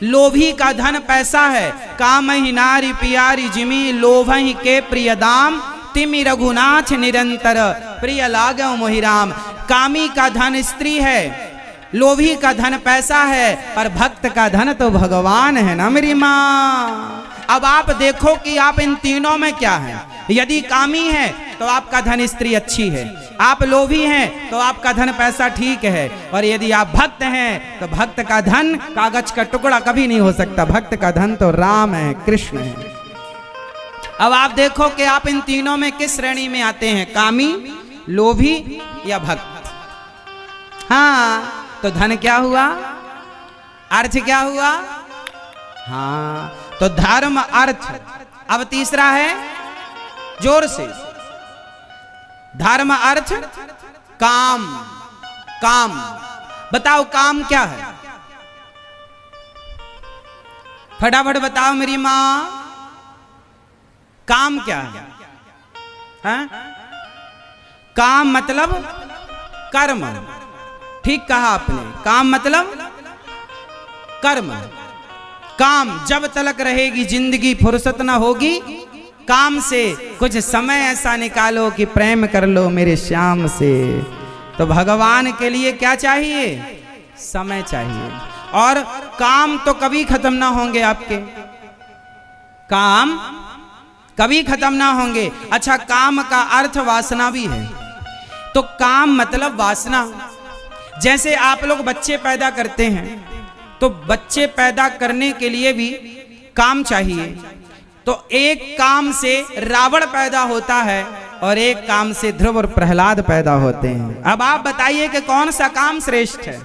[SPEAKER 1] लोभी का धन पैसा है। काम ही नारी पियारी जिमी, लोभ ही के प्रिय दाम, तिमि रघुनाथ निरंतर, प्रिय लागो मोहि राम। कामी का धन स्त्री है, लोभी का धन पैसा है, पर भक्त का धन तो भगवान है ना मेरी माँ। अब आप देखो कि आप इन तीनों में क्या है। यदि कामी है तो आपका धन स्त्री अच्छी है, आप लोभी हैं तो आपका धन पैसा ठीक है, और यदि आप भक्त हैं तो भक्त का धन कागज का टुकड़ा कभी नहीं हो सकता। भक्त का धन तो राम है, कृष्ण है। अब आप देखो कि आप इन तीनों में किस श्रेणी में आते हैं, कामी, लोभी या भक्त। हाँ, तो धन क्या हुआ, अर्थ क्या हुआ। हाँ, तो धर्म अर्थ। अब तीसरा है, जोर से, धर्म अर्थ काम। काम बताओ, काम क्या है, फटाफट बताओ मेरी माँ, काम क्या है। हाँ? काम मतलब कर्म। ठीक कहा आपने, काम मतलब कर्म। काम जब तलक रहेगी जिंदगी, फुर्सत ना होगी काम से। कुछ समय ऐसा निकालो कि प्रेम कर लो मेरे श्याम से। तो भगवान के लिए क्या चाहिए, समय चाहिए। और काम तो कभी खत्म ना होंगे आपके, काम कभी खत्म ना होंगे। अच्छा, काम का अर्थ वासना भी है। तो काम मतलब वासना। जैसे आप लोग बच्चे पैदा करते हैं, तो बच्चे पैदा करने के लिए भी काम चाहिए। तो एक काम से रावण पैदा होता है और एक काम से ध्रुव और प्रहलाद पैदा होते हैं। अब आप बताइए कि कौन सा काम श्रेष्ठ है,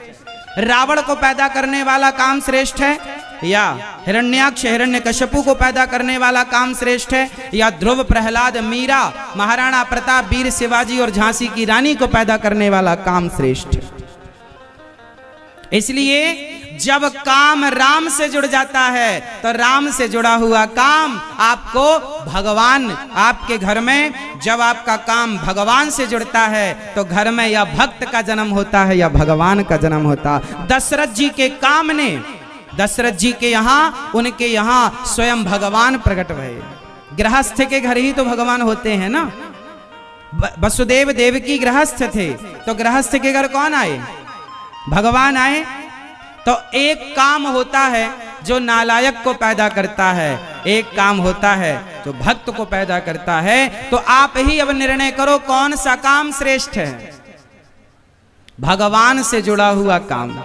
[SPEAKER 1] रावण को पैदा करने वाला काम श्रेष्ठ है, या हिरण्याक्ष हिरण्यकश्यपु को पैदा करने वाला काम श्रेष्ठ है, या ध्रुव प्रहलाद मीरा महाराणा प्रताप वीर शिवाजी और झांसी की रानी को पैदा करने वाला काम श्रेष्ठ है। इसलिए जब काम राम से जुड़ जाता है तो राम से जुड़ा हुआ काम आपको भगवान, आपके घर में जब आपका काम भगवान से जुड़ता है तो घर में या भक्त का जन्म होता है या भगवान का जन्म होता है। दशरथ जी के काम ने, दशरथ जी के यहाँ, उनके यहाँ स्वयं भगवान प्रकट हुए। गृहस्थ के घर ही तो भगवान होते हैं ना। वसुदेव देवकी गृहस्थ थे, तो गृहस्थ के घर कौन आए, भगवान आए। तो एक काम होता है जो नालायक को पैदा करता है, एक काम होता है जो भक्त को पैदा करता है। तो आप ही अब निर्णय करो कौन सा काम श्रेष्ठ है, भगवान से जुड़ा हुआ काम।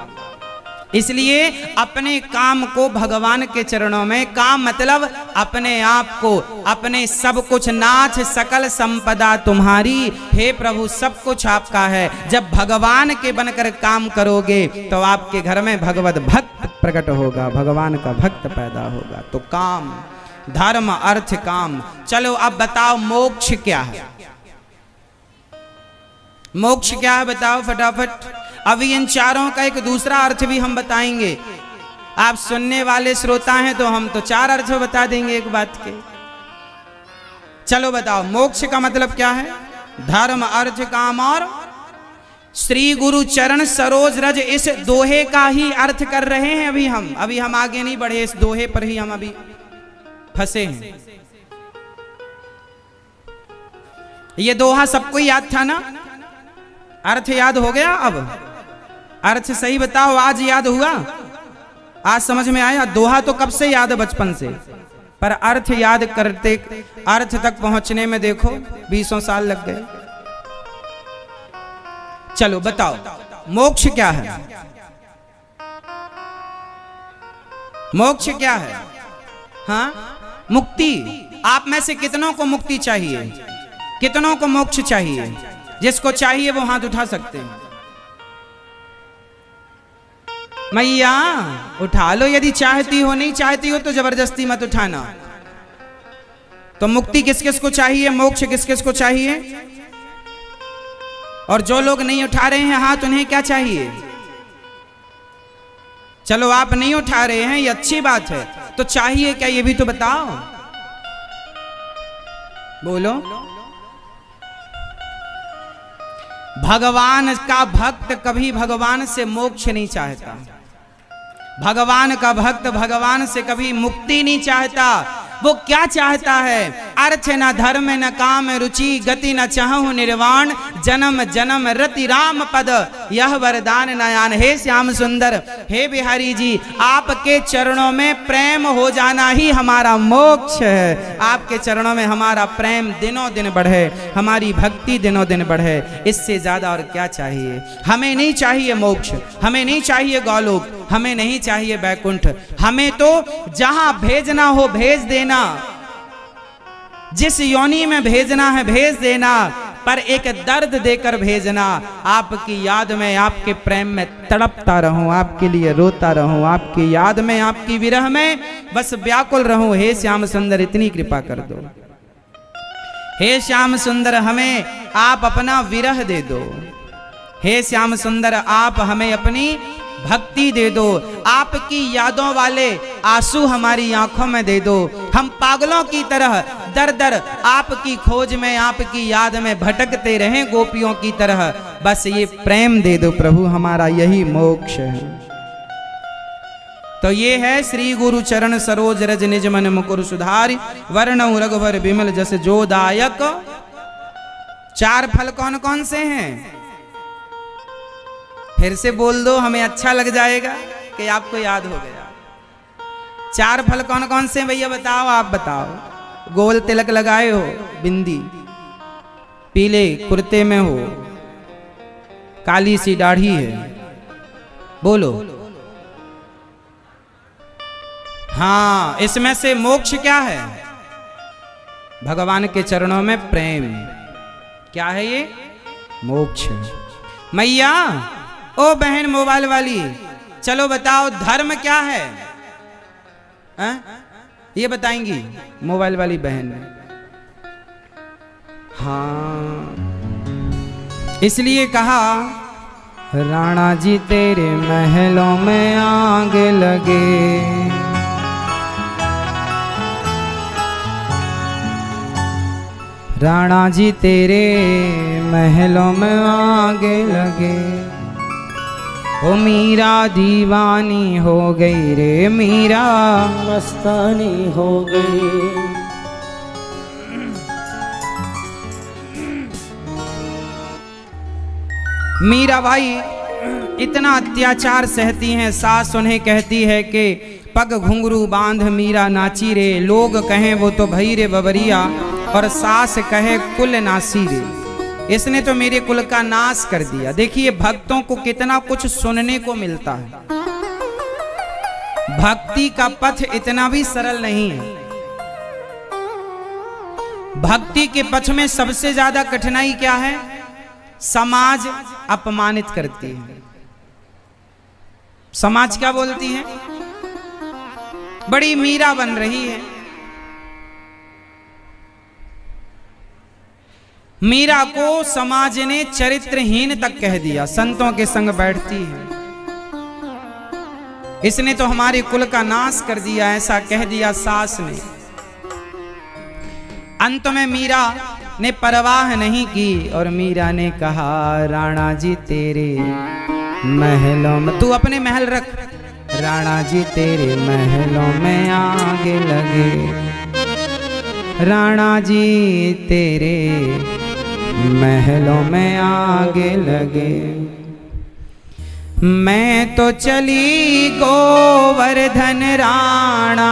[SPEAKER 1] इसलिए अपने काम को भगवान के चरणों में, काम मतलब अपने आप को, अपने सब कुछ, नाथ सकल संपदा तुम्हारी, हे प्रभु सब कुछ आपका है। जब भगवान के बनकर काम करोगे तो आपके घर में भगवत भक्त प्रकट होगा, भगवान का भक्त पैदा होगा। तो काम, धर्म अर्थ काम। चलो अब बताओ मोक्ष क्या है, मोक्ष क्या है बताओ फटाफट। अभी इन चारों का एक दूसरा अर्थ भी हम बताएंगे। आप सुनने वाले श्रोता हैं तो हम तो चार अर्थ बता देंगे एक बात के। चलो बताओ मोक्ष का मतलब क्या है, धर्म अर्थ काम और श्री गुरु चरण सरोज रज, इस दोहे का ही अर्थ कर रहे हैं अभी हम आगे नहीं बढ़े, इस दोहे पर ही हम अभी फंसे हैं। ये दोहा सबको याद था ना, अर्थ याद हो गया। अब अर्थ सही बताओ, आज याद हुआ, आज समझ में आया। दोहा तो कब से याद है, बचपन से, पर अर्थ याद करते, अर्थ तक पहुंचने में देखो 20 साल लग गए। चलो बताओ मोक्ष क्या है, मोक्ष क्या है। हाँ, मुक्ति। आप में से कितनों को मुक्ति चाहिए, कितनों को मोक्ष चाहिए? जिसको चाहिए वो हाथ उठा सकते हैं। मैया उठा लो यदि चाहती हो, नहीं चाहती हो तो जबरदस्ती मत उठाना। तो मुक्ति किस किस को चाहिए, मोक्ष किस किस को चाहिए? और जो लोग नहीं उठा रहे हैं हाथ, उन्हें क्या चाहिए? चलो आप नहीं उठा रहे हैं, ये अच्छी बात है, तो चाहिए क्या ये भी तो बताओ, बोलो। भगवान का भक्त कभी भगवान से मोक्ष नहीं चाहता, भगवान का भक्त भगवान से कभी मुक्ति नहीं चाहता। वो क्या चाहता है? अर्थ न धर्म न काम रुचि, गति न चाहूं निर्वाण, जन्म जन्म रति राम पद, यह वरदान नयान। हे श्याम सुंदर, हे बिहारी जी, आपके चरणों में प्रेम हो जाना ही हमारा मोक्ष है। आपके चरणों में हमारा प्रेम दिनों दिन बढ़े, हमारी भक्ति दिनों दिन बढ़े, इससे ज्यादा और क्या चाहिए। हमें नहीं चाहिए मोक्ष, हमें नहीं चाहिए गौलोक, हमें नहीं चाहिए बैकुंठ, हमें तो जहां भेजना हो भेज देना, जिस योनि में भेजना है भेज देना, पर एक दर्द देकर भेजना। आपकी याद में, आपके प्रेम में तड़पता रहूं, आपके लिए रोता रहूं, आपकी याद में, आपकी विरह में बस व्याकुल रहूं। हे श्याम सुंदर, इतनी कृपा कर दो। हे श्याम सुंदर, हमें आप अपना विरह दे दो। हे श्याम सुंदर, आप हमें अपनी भक्ति दे दो। आपकी यादों वाले आंसू हमारी आंखों में दे दो। हम पागलों की तरह दर दर आपकी खोज में, आपकी याद में भटकते रहें गोपियों की तरह। बस ये प्रेम दे दो प्रभु, हमारा यही मोक्ष है। तो ये है श्री गुरु चरण सरोज रज निज मन मुकुर सुधारि, वर्णौ रघुवर बिमल जस जो दायक। 4 फल कौन कौन से हैं? फिर से बोल दो, हमें अच्छा लग जाएगा कि आपको याद हो गया। 4 फल कौन कौन से हैं भैया बताओ, आप बताओ। गोल तिलक लगाए हो, बिंदी, पीले कुर्ते में हो, काली सी दाढ़ी है, बोलो। हाँ, इसमें से मोक्ष क्या है? भगवान के चरणों में प्रेम। क्या है ये? मोक्ष। मैया, ओ बहन मोबाइल वाली, चलो बताओ धर्म क्या है? ये बताएंगी मोबाइल वाली बहन। हाँ, इसलिए कहा राणा जी तेरे महलों में आग लगे, राणा जी तेरे महलों में आग लगे। ओ मीरा दीवानी हो गई रे, मीरा
[SPEAKER 2] मस्तानी हो गई।
[SPEAKER 1] मीरा भाई इतना अत्याचार सहती हैं। सास उन्हें कहती है कि पग घुंघरू बांध मीरा नाची रे, लोग कहें वो तो भई रे बबरिया, और सास कहे कुल नासी रे, इसने तो मेरे कुल का नाश कर दिया। देखिए भक्तों को कितना कुछ सुनने को मिलता है। भक्ति का पथ इतना भी सरल नहीं है। भक्ति के पथ में सबसे ज्यादा कठिनाई क्या है? समाज अपमानित करती है। समाज क्या बोलती है? बड़ी मीरा बन रही है। मीरा को समाज ने चरित्रहीन तक कह दिया, संतों के संग बैठती है, इसने तो हमारे कुल का नाश कर दिया, ऐसा कह दिया सास ने। अंत में मीरा ने परवाह नहीं की और मीरा ने कहा राणा जी तेरे महलों में, तू अपने महल रख, राणा जी तेरे महलों में आग लगे, राणा जी तेरे महलों में आग लगे। मैं तो चली गोवर्धन राणा,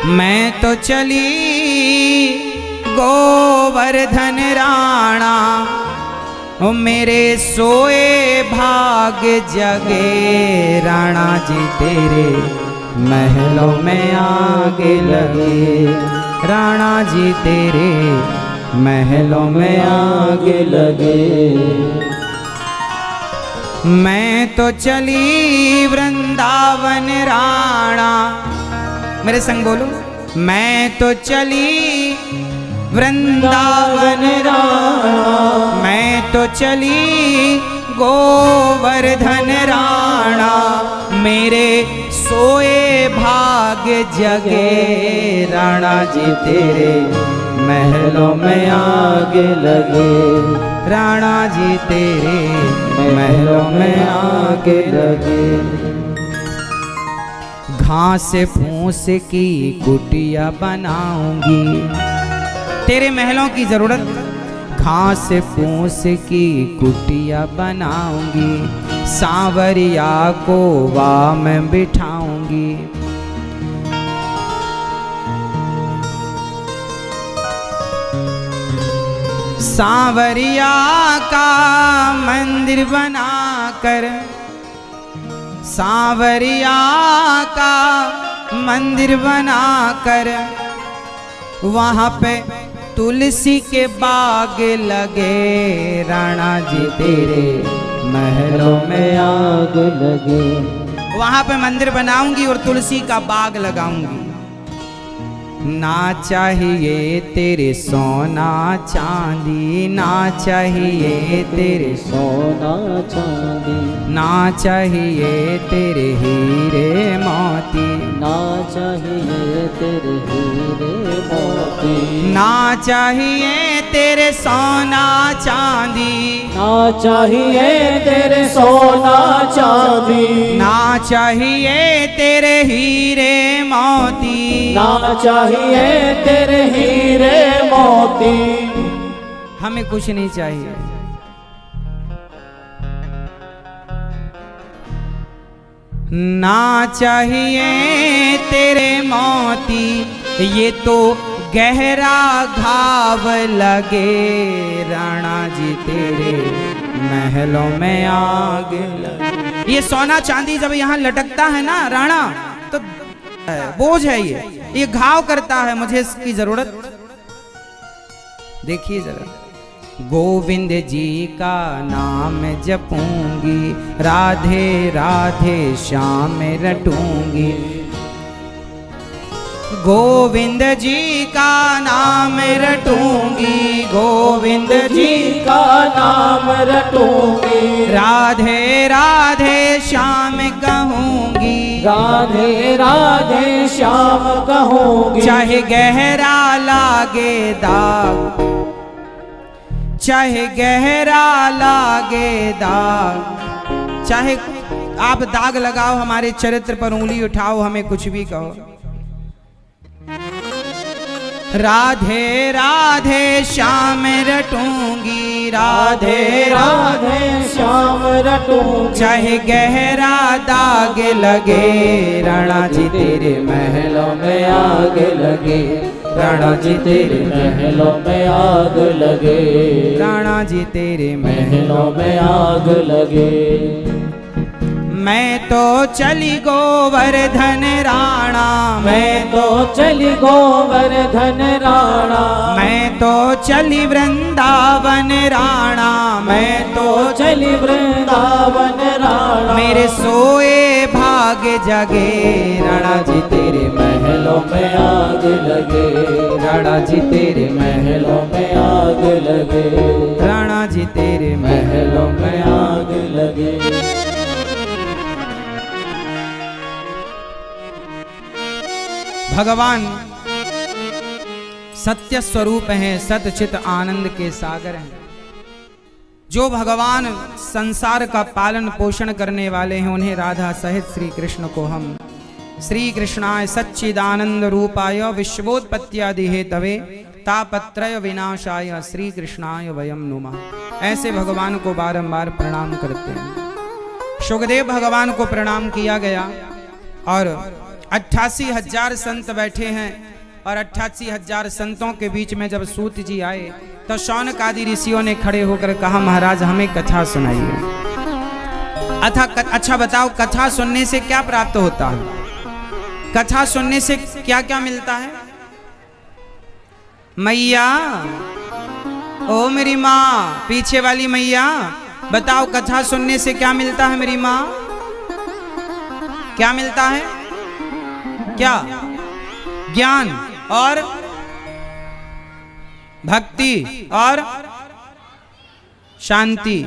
[SPEAKER 1] मैं तो चली गोवर्धन राणा, ओ मेरे सोए भाग जगे, राणा जी तेरे महलों में आग लगे, राणा जी तेरे महलों में आग लगे। मैं तो चली वृंदावन राणा, मेरे संग बोलो, मैं तो चली वृंदावन राणा, मैं तो चली गोवर्धन राणा, मेरे सोए भाग जगे, राणा जी तेरे महलों में आग लगे, राणा जी तेरे महलों में आग लगे। घास फूस की कुटिया बनाऊंगी। तेरे महलों की जरूरत घास फूस की कुटिया बनाऊंगी, सांवरिया को वाम बिठाऊंगी। सांवरिया का मंदिर बनाकर, सांवरिया का मंदिर बनाकर, वहाँ पे तुलसी के बाग लगे। राणा जी तेरे
[SPEAKER 2] महलों में आग लगे।
[SPEAKER 1] वहाँ पे मंदिर बनाऊंगी और तुलसी का बाग लगाऊंगी। ना चाहिए तेरे सोना चांदी, ना चाहिए तेरे
[SPEAKER 2] सोना चांदी,
[SPEAKER 1] ना चाहिए तेरे हीरे मोती,
[SPEAKER 2] ना चाहिए तेरे हीरे मोती,
[SPEAKER 1] ना चाहिए तेरे सोना चांदी,
[SPEAKER 2] ना चाहिए तेरे सोना चांदी,
[SPEAKER 1] ना चाहिए तेरे हीरे मोती,
[SPEAKER 2] ना चाहिए तेरे हीरे मोती।
[SPEAKER 1] हमें कुछ नहीं चाहिए। ना चाहिए तेरे मोती, ये तो गहरा घाव लगे। राणा जी तेरे महलों में आग लगे। ये सोना चांदी जब यहाँ लटकता है ना राणा, तो बोझ है, ये घाव करता है, मुझे इसकी जरूरत। देखिए जरा, गोविंद जी का नाम जपूंगी, राधे राधे श्याम रटूंगी। गोविंद जी का नाम रटूंगी, गोविंद जी
[SPEAKER 2] का नाम रटूंगी,
[SPEAKER 1] राधे राधे श्याम कहूंगी,
[SPEAKER 2] राधे राधे श्याम कहूंगी।
[SPEAKER 1] चाहे गहरा लागे दाग, चाहे गहरा लागे दाग, चाहे आप दाग लगाओ हमारे चरित्र पर, उंगली उठाओ, हमें कुछ भी कहो। राधे राधे श्याम रटूंगी, राधे
[SPEAKER 2] राधे श्याम रटूंगी,
[SPEAKER 1] चाहे गहरा दाग लगे। राणा जी तेरे
[SPEAKER 2] महलों में आग लगे, राणा जी तेरे महलों में आग लगे,
[SPEAKER 1] राणा जी तेरे
[SPEAKER 2] महलों में आग लगे।
[SPEAKER 1] मैं तो चली गोवर्धन राणा,
[SPEAKER 2] मैं तो चली गोवर्धन राणा,
[SPEAKER 1] मैं तो चली वृंदावन राणा, मैं तो
[SPEAKER 2] चली वृंदावन राणा।
[SPEAKER 1] मेरे सोए भाग जगे। राणा जी तेरे
[SPEAKER 2] महलों में आग लगे, राणा जी तेरे महलों में आग लगे,
[SPEAKER 1] राणा जी तेरे
[SPEAKER 2] महलों में आग लगे।
[SPEAKER 1] भगवान सत्य स्वरूप हैं, सतचित आनंद के सागर हैं। जो भगवान संसार का पालन पोषण करने वाले हैं, उन्हें राधा सहित श्री कृष्ण को हम श्री कृष्णाय सच्चिदानंद रूपाय विश्वोत्पत्त्यादि हेतवे तापत्रय विनाशाय श्री कृष्णाय वयम नुमः। ऐसे भगवान को बारंबार प्रणाम करते हैं। शुकदेव भगवान को प्रणाम किया गया और 88,000 संत बैठे हैं, और 88,000 संतों के बीच में जब सूत जी आए तो शौनक आदि ऋषियों ने खड़े होकर कहा, महाराज हमें कथा सुनाइए। अच्छा बताओ, कथा सुनने से क्या प्राप्त होता है? कथा सुनने से क्या क्या मिलता है? मैया, ओ मेरी माँ, पीछे वाली मैया, बताओ कथा सुनने से क्या मिलता है मेरी माँ? क्या मिलता है? क्या? ज्ञान और भक्ति और शांति।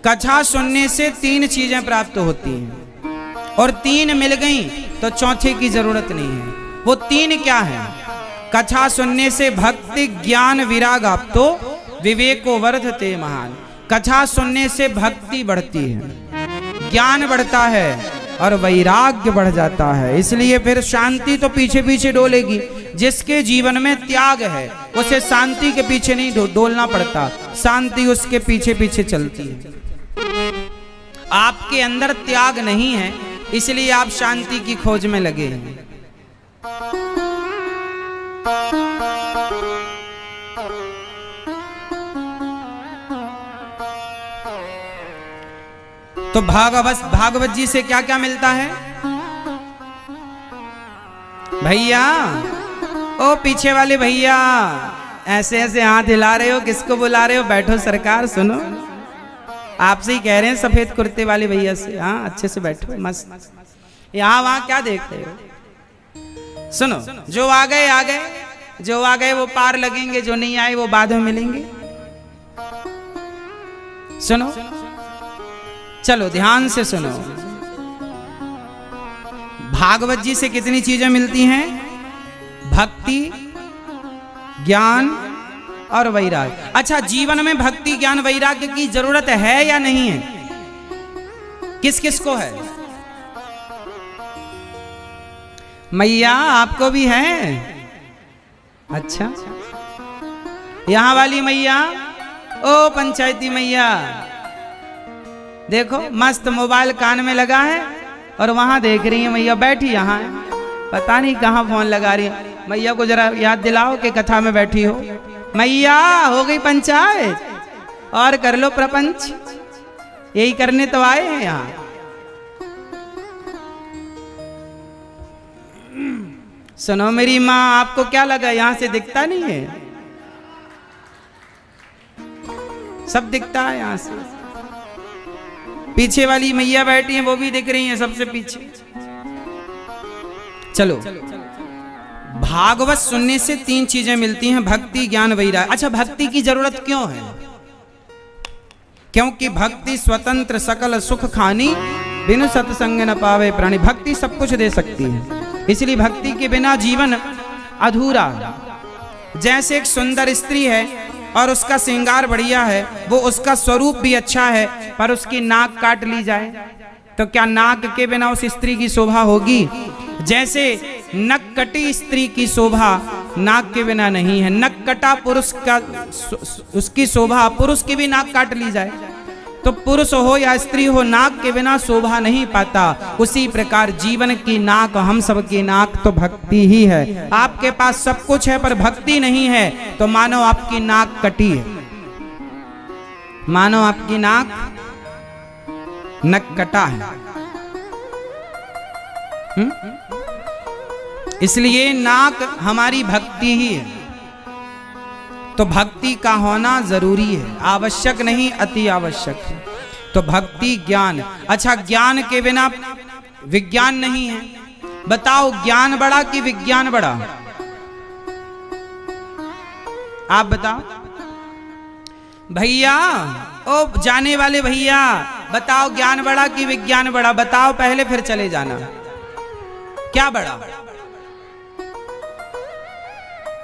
[SPEAKER 1] कथा सुनने से 3 चीजें प्राप्त होती हैं, और 3 मिल गई तो चौथे की जरूरत नहीं है। वो 3 क्या है? कथा सुनने से भक्ति ज्ञान विराग आप तो विवेको वर्धते महान। कथा सुनने से भक्ति बढ़ती है, ज्ञान बढ़ता है, और वैराग्य बढ़ जाता है। इसलिए फिर शांति तो पीछे पीछे डोलेगी। जिसके जीवन में त्याग है उसे शांति के पीछे नहीं डोलना पड़ता, शांति उसके पीछे पीछे चलती है। आपके अंदर त्याग नहीं है, इसलिए आप शांति की खोज में लगे हैं। तो भागवत जी से क्या क्या मिलता है भैया? ओ पीछे वाले भैया, ऐसे ऐसे हाथ हिला रहे हो, किसको बुला रहे हो? बैठो सरकार, सुनो। आपसे ही कह रहे हैं, सफेद कुर्ते वाले भैया से। हाँ, अच्छे से बैठो, मस्त। यहाँ वहां क्या देख रहे हो? सुनो, जो आ गए आ गए, जो आ गए वो पार लगेंगे, जो नहीं आए वो बाद में मिलेंगे। सुनो, चलो ध्यान से सुनो। भागवत जी से कितनी चीजें मिलती हैं? भक्ति, ज्ञान और वैराग्य। अच्छा, जीवन में भक्ति, ज्ञान, वैराग्य की जरूरत है या नहीं है? किस किस को है? मैया आपको भी है? अच्छा, यहां वाली मैया, ओ पंचायती मैया, देखो मस्त मोबाइल कान में लगा है और वहां देख रही है मैया, बैठी यहाँ है, पता नहीं कहाँ फोन लगा रही है। मैया को जरा याद दिलाओ कि कथा में बैठी हो। मैया, हो गई पंचायत और कर लो प्रपंच, यही करने तो आए हैं यहाँ। सुनो मेरी माँ, आपको क्या लगा यहाँ से दिखता नहीं है? सब दिखता है यहाँ से। पीछे वाली मैया बैठी हैं, वो भी दिख रही हैं सबसे पीछे। चलो, भागवत सुनने से 3 चीजें मिलती हैं, भक्ति, ज्ञान, वैराग्य। अच्छा, भक्ति की जरूरत क्यों है? क्योंकि भक्ति स्वतंत्र सकल सुख खानी, बिनु सत्संग न पावे प्राणी। भक्ति सब कुछ दे सकती है, इसलिए भक्ति के बिना जीवन अधूरा। जैसे एक सुंदर स्त्री है और उसका श्रृंगार बढ़िया है, वो उसका स्वरूप भी अच्छा है, पर उसकी नाक काट ली जाए तो क्या नाक के बिना उस स्त्री की शोभा होगी? जैसे नक्कटी स्त्री की शोभा नाक के बिना नहीं है, नक्कटा पुरुष का उसकी शोभा, पुरुष की भी नाक काट ली जाए तो पुरुष हो या स्त्री हो, नाक के बिना शोभा नहीं पाता। उसी प्रकार जीवन की नाक, हम सब की नाक तो भक्ति ही है। आपके पास सब कुछ है पर भक्ति नहीं है तो मानो आपकी नाक कटी है, मानो आपकी नाक नक्कटा है। इसलिए नाक हमारी भक्ति ही है। तो भक्ति का होना जरूरी है, आवश्यक नहीं, अति आवश्यक है। तो भक्ति, ज्ञान। अच्छा, ज्ञान के बिना विज्ञान नहीं है। बताओ, ज्ञान बड़ा कि विज्ञान बड़ा? आप बताओ भैया, ओ जाने वाले भैया, बताओ ज्ञान बड़ा कि विज्ञान बड़ा? बताओ पहले, फिर चले जाना। क्या बड़ा?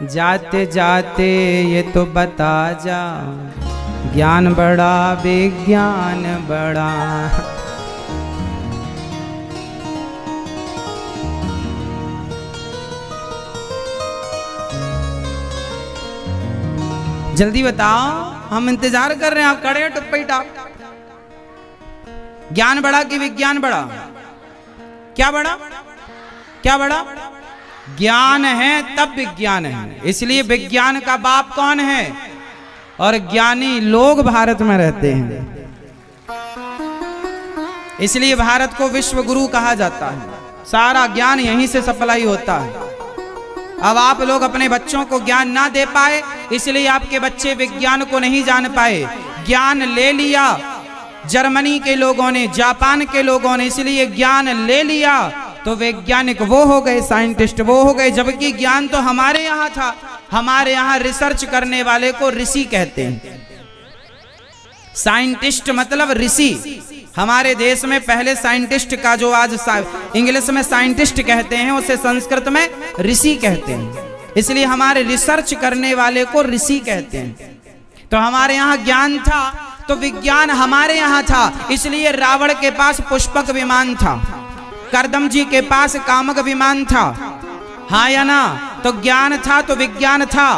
[SPEAKER 1] जाते जाते ये तो बता जा, ज्ञान बड़ा विज्ञान बड़ा। जल्दी बताओ, हम इंतजार कर रहे हैं, आप खड़े हैं टुप्पी टाप। ज्ञान बड़ा कि विज्ञान बड़ा? क्या बड़ा? क्या बड़ा? ज्ञान है तब विज्ञान है। इसलिए विज्ञान का बाप कौन है? और ज्ञानी लोग भारत में रहते हैं, इसलिए भारत को विश्व गुरु कहा जाता है। सारा ज्ञान यहीं से सप्लाई होता है। अब आप लोग अपने बच्चों को ज्ञान ना दे पाए, इसलिए आपके बच्चे विज्ञान को नहीं जान पाए। ज्ञान ले लिया जर्मनी के लोगों ने, जापान के लोगों ने, इसलिए ज्ञान ले लिया तो वैज्ञानिक वो हो गए, साइंटिस्ट वो हो गए, जबकि ज्ञान तो हमारे यहाँ था। हमारे यहाँ रिसर्च करने वाले को ऋषि कहते हैं। साइंटिस्ट मतलब ऋषि। हमारे देश में पहले साइंटिस्ट का जो आज इंग्लिश में साइंटिस्ट कहते हैं, उसे संस्कृत में ऋषि कहते हैं। इसलिए हमारे रिसर्च करने वाले को ऋषि कहते हैं। तो हमारे यहाँ ज्ञान था तो विज्ञान हमारे यहाँ था, इसलिए रावण के पास पुष्पक विमान था। करदम जी के पास कामक विमान था, हाँ या ना? तो ज्ञान था तो विज्ञान था।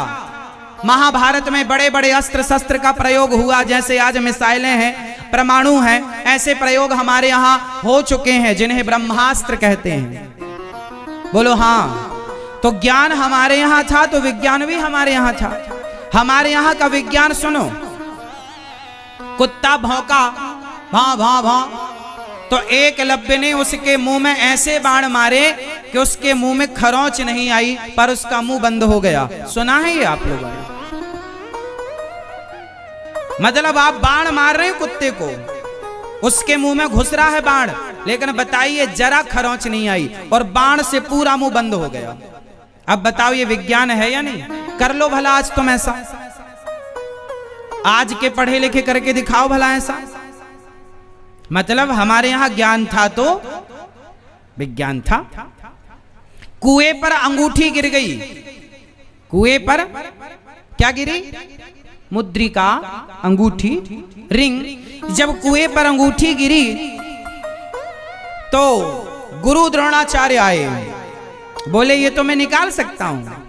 [SPEAKER 1] महाभारत में बड़े बड़े अस्त्र शस्त्र का प्रयोग हुआ, जैसे आज मिसाइलें हैं, परमाणु हैं, ऐसे प्रयोग हमारे यहाँ हो चुके हैं जिन्हें ब्रह्मास्त्र कहते हैं। बोलो हाँ। तो ज्ञान हमारे यहाँ था तो विज्ञान भी हमारे यहाँ था। हमारे यहाँ का विज्ञान सुनो, कुत्ता भौंका भां भां भां, तो एकलव्य ने उसके मुंह में ऐसे बाण मारे कि उसके मुंह में खरोंच नहीं आई, पर उसका मुंह बंद हो गया। सुना है ये आप लोगों ने? मतलब आप बाण मार रहे हैं कुत्ते को, उसके मुंह में घुस रहा है बाण, लेकिन बताइए जरा खरोंच नहीं आई और बाण से पूरा मुंह बंद हो गया। अब बताओ ये विज्ञान है या नहीं? कर लो भला आज तुम ऐसा, आज के पढ़े लिखे करके दिखाओ भला ऐसा। मतलब हमारे यहां ज्ञान था तो विज्ञान था। कुएं पर अंगूठी गिर गई, कुएं पर क्या गिरी? मुद्रिका, अंगूठी, रिंग। जब कुएं पर अंगूठी गिरी तो गुरु द्रोणाचार्य आए, बोले ये तो मैं निकाल सकता हूं।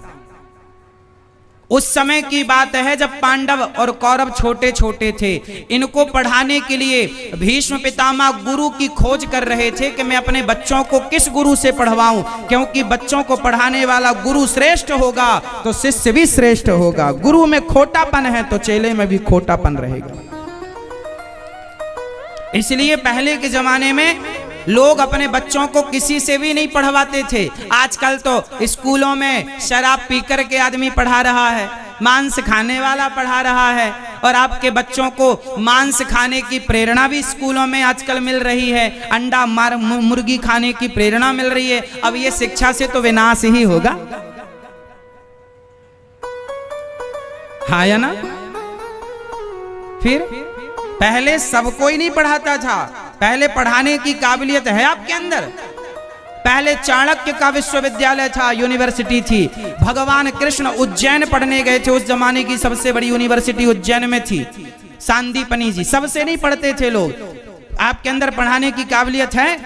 [SPEAKER 1] उस समय की बात है जब पांडव और कौरव छोटे छोटे थे। इनको पढ़ाने के लिए भीष्म पितामह गुरु की खोज कर रहे थे कि मैं अपने बच्चों को किस गुरु से पढ़वाऊं, क्योंकि बच्चों को पढ़ाने वाला गुरु श्रेष्ठ होगा तो शिष्य भी श्रेष्ठ होगा। गुरु में खोटापन है तो चेले में भी खोटापन रहेगा। इसलिए पहले के जमाने में लोग अपने बच्चों को किसी से भी नहीं पढ़वाते थे। आजकल तो स्कूलों में शराब पीकर के आदमी पढ़ा रहा है, मांस खाने वाला पढ़ा रहा है, और आपके बच्चों को मांस खाने की प्रेरणा भी स्कूलों में आजकल मिल रही है, अंडा मुर्गी खाने की प्रेरणा मिल रही है। अब ये शिक्षा से तो विनाश ही होगा, हाँ या ना? फिर पहले सब कोई नहीं पढ़ाता था, पहले पढ़ाने की काबिलियत है आपके अंदर। पहले चाणक्य का विश्वविद्यालय था, यूनिवर्सिटी थी। भगवान कृष्ण उज्जैन पढ़ने गए थे, उस जमाने की सबसे बड़ी यूनिवर्सिटी उज्जैन में थी, सांदीपनि जी। सबसे नहीं पढ़ते थे लोग। आपके अंदर पढ़ाने की काबिलियत है?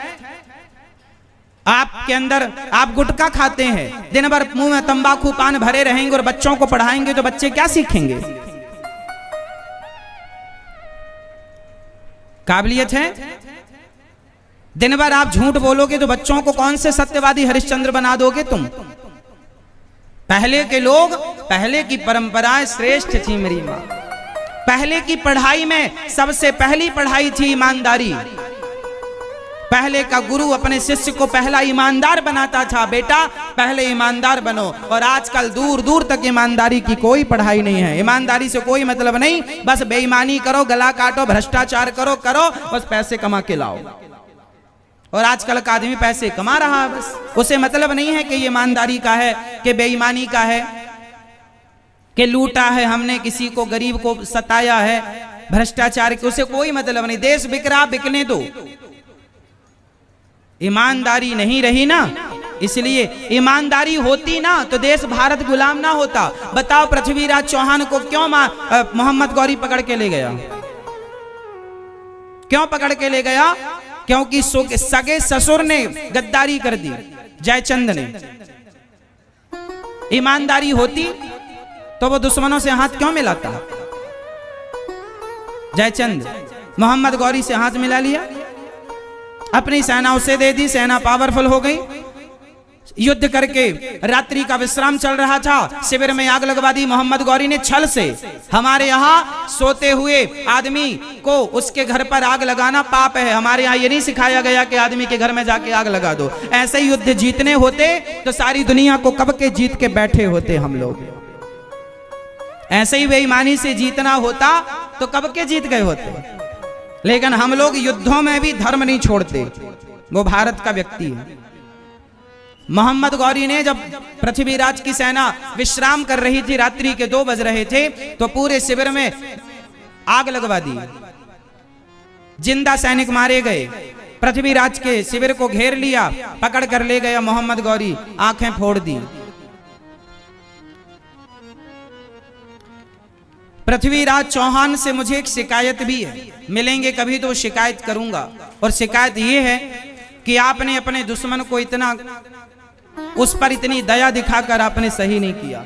[SPEAKER 1] आपके अंदर, आप गुटखा खाते हैं, दिन भर मुंह में तंबाकू पान भरे रहेंगे और बच्चों को पढ़ाएंगे तो बच्चे क्या सीखेंगे? काबिलियत है? दिन भर आप झूठ बोलोगे तो बच्चों को कौन से सत्यवादी हरिश्चंद्र बना दोगे तुम? पहले के लोग, पहले की परंपराएं श्रेष्ठ थी मेरी मां। पहले की पढ़ाई में सबसे पहली पढ़ाई थी ईमानदारी। पहले का गुरु अपने शिष्य को पहला ईमानदार बनाता था, बेटा पहले ईमानदार बनो। और आजकल दूर दूर तक ईमानदारी की कोई पढ़ाई नहीं है। ईमानदारी से कोई मतलब नहीं, बस बेईमानी करो, गला काटो, भ्रष्टाचार करो, बस पैसे कमा के लाओ। और आजकल का आदमी पैसे कमा रहा है, बस उसे मतलब नहीं है कि ये ईमानदारी का है, कि बेईमानी का है, कि लूटा है हमने, किसी को गरीब को सताया है, भ्रष्टाचार के, उसे कोई मतलब नहीं। देश बिक रहा, बिकने दो। ईमानदारी नहीं रही ना, इसलिए ईमानदारी होती ना तो देश भारत गुलाम ना होता। बताओ पृथ्वीराज चौहान को क्यों मोहम्मद गौरी पकड़ के ले गया? क्यों पकड़ के ले गया? क्योंकि सगे ससुर ने गद्दारी कर दी, जयचंद ने। ईमानदारी होती तो वो दुश्मनों से हाथ क्यों मिलाता? जयचंद मोहम्मद गौरी से हाथ मिला लिया, अपनी सेना उसे दे दी, सेना पावरफुल हो गई। युद्ध करके रात्रि का विश्राम चल रहा था, शिविर में आग लगवा दी मोहम्मद गौरी ने छल से। हमारे यहाँ सोते हुए आदमी को उसके घर पर आग लगाना पाप है। हमारे यहाँ ये नहीं सिखाया गया कि आदमी के घर में जाके आग लगा दो। ऐसे ही युद्ध जीतने होते तो सारी दुनिया को कब के जीत के बैठे होते हम लोग। ऐसे ही बेईमानी से जीतना होता तो कब के जीत गए होते। लेकिन हम लोग युद्धों में भी धर्म नहीं छोड़ते, वो भारत का व्यक्ति है। मोहम्मद गौरी ने जब पृथ्वीराज की सेना विश्राम कर रही थी, रात्रि के 2 बज रहे थे, तो पूरे शिविर में आग लगवा दी। जिंदा सैनिक मारे गए। पृथ्वीराज के शिविर को घेर लिया, पकड़ कर ले गया मोहम्मद गौरी, आंखें फोड़ दी। पृथ्वीराज चौहान से मुझे एक शिकायत भी है, मिलेंगे कभी तो शिकायत करूंगा। और शिकायत ये है कि आपने अपने दुश्मन को इतना, उस पर इतनी दया दिखाकर आपने सही नहीं किया।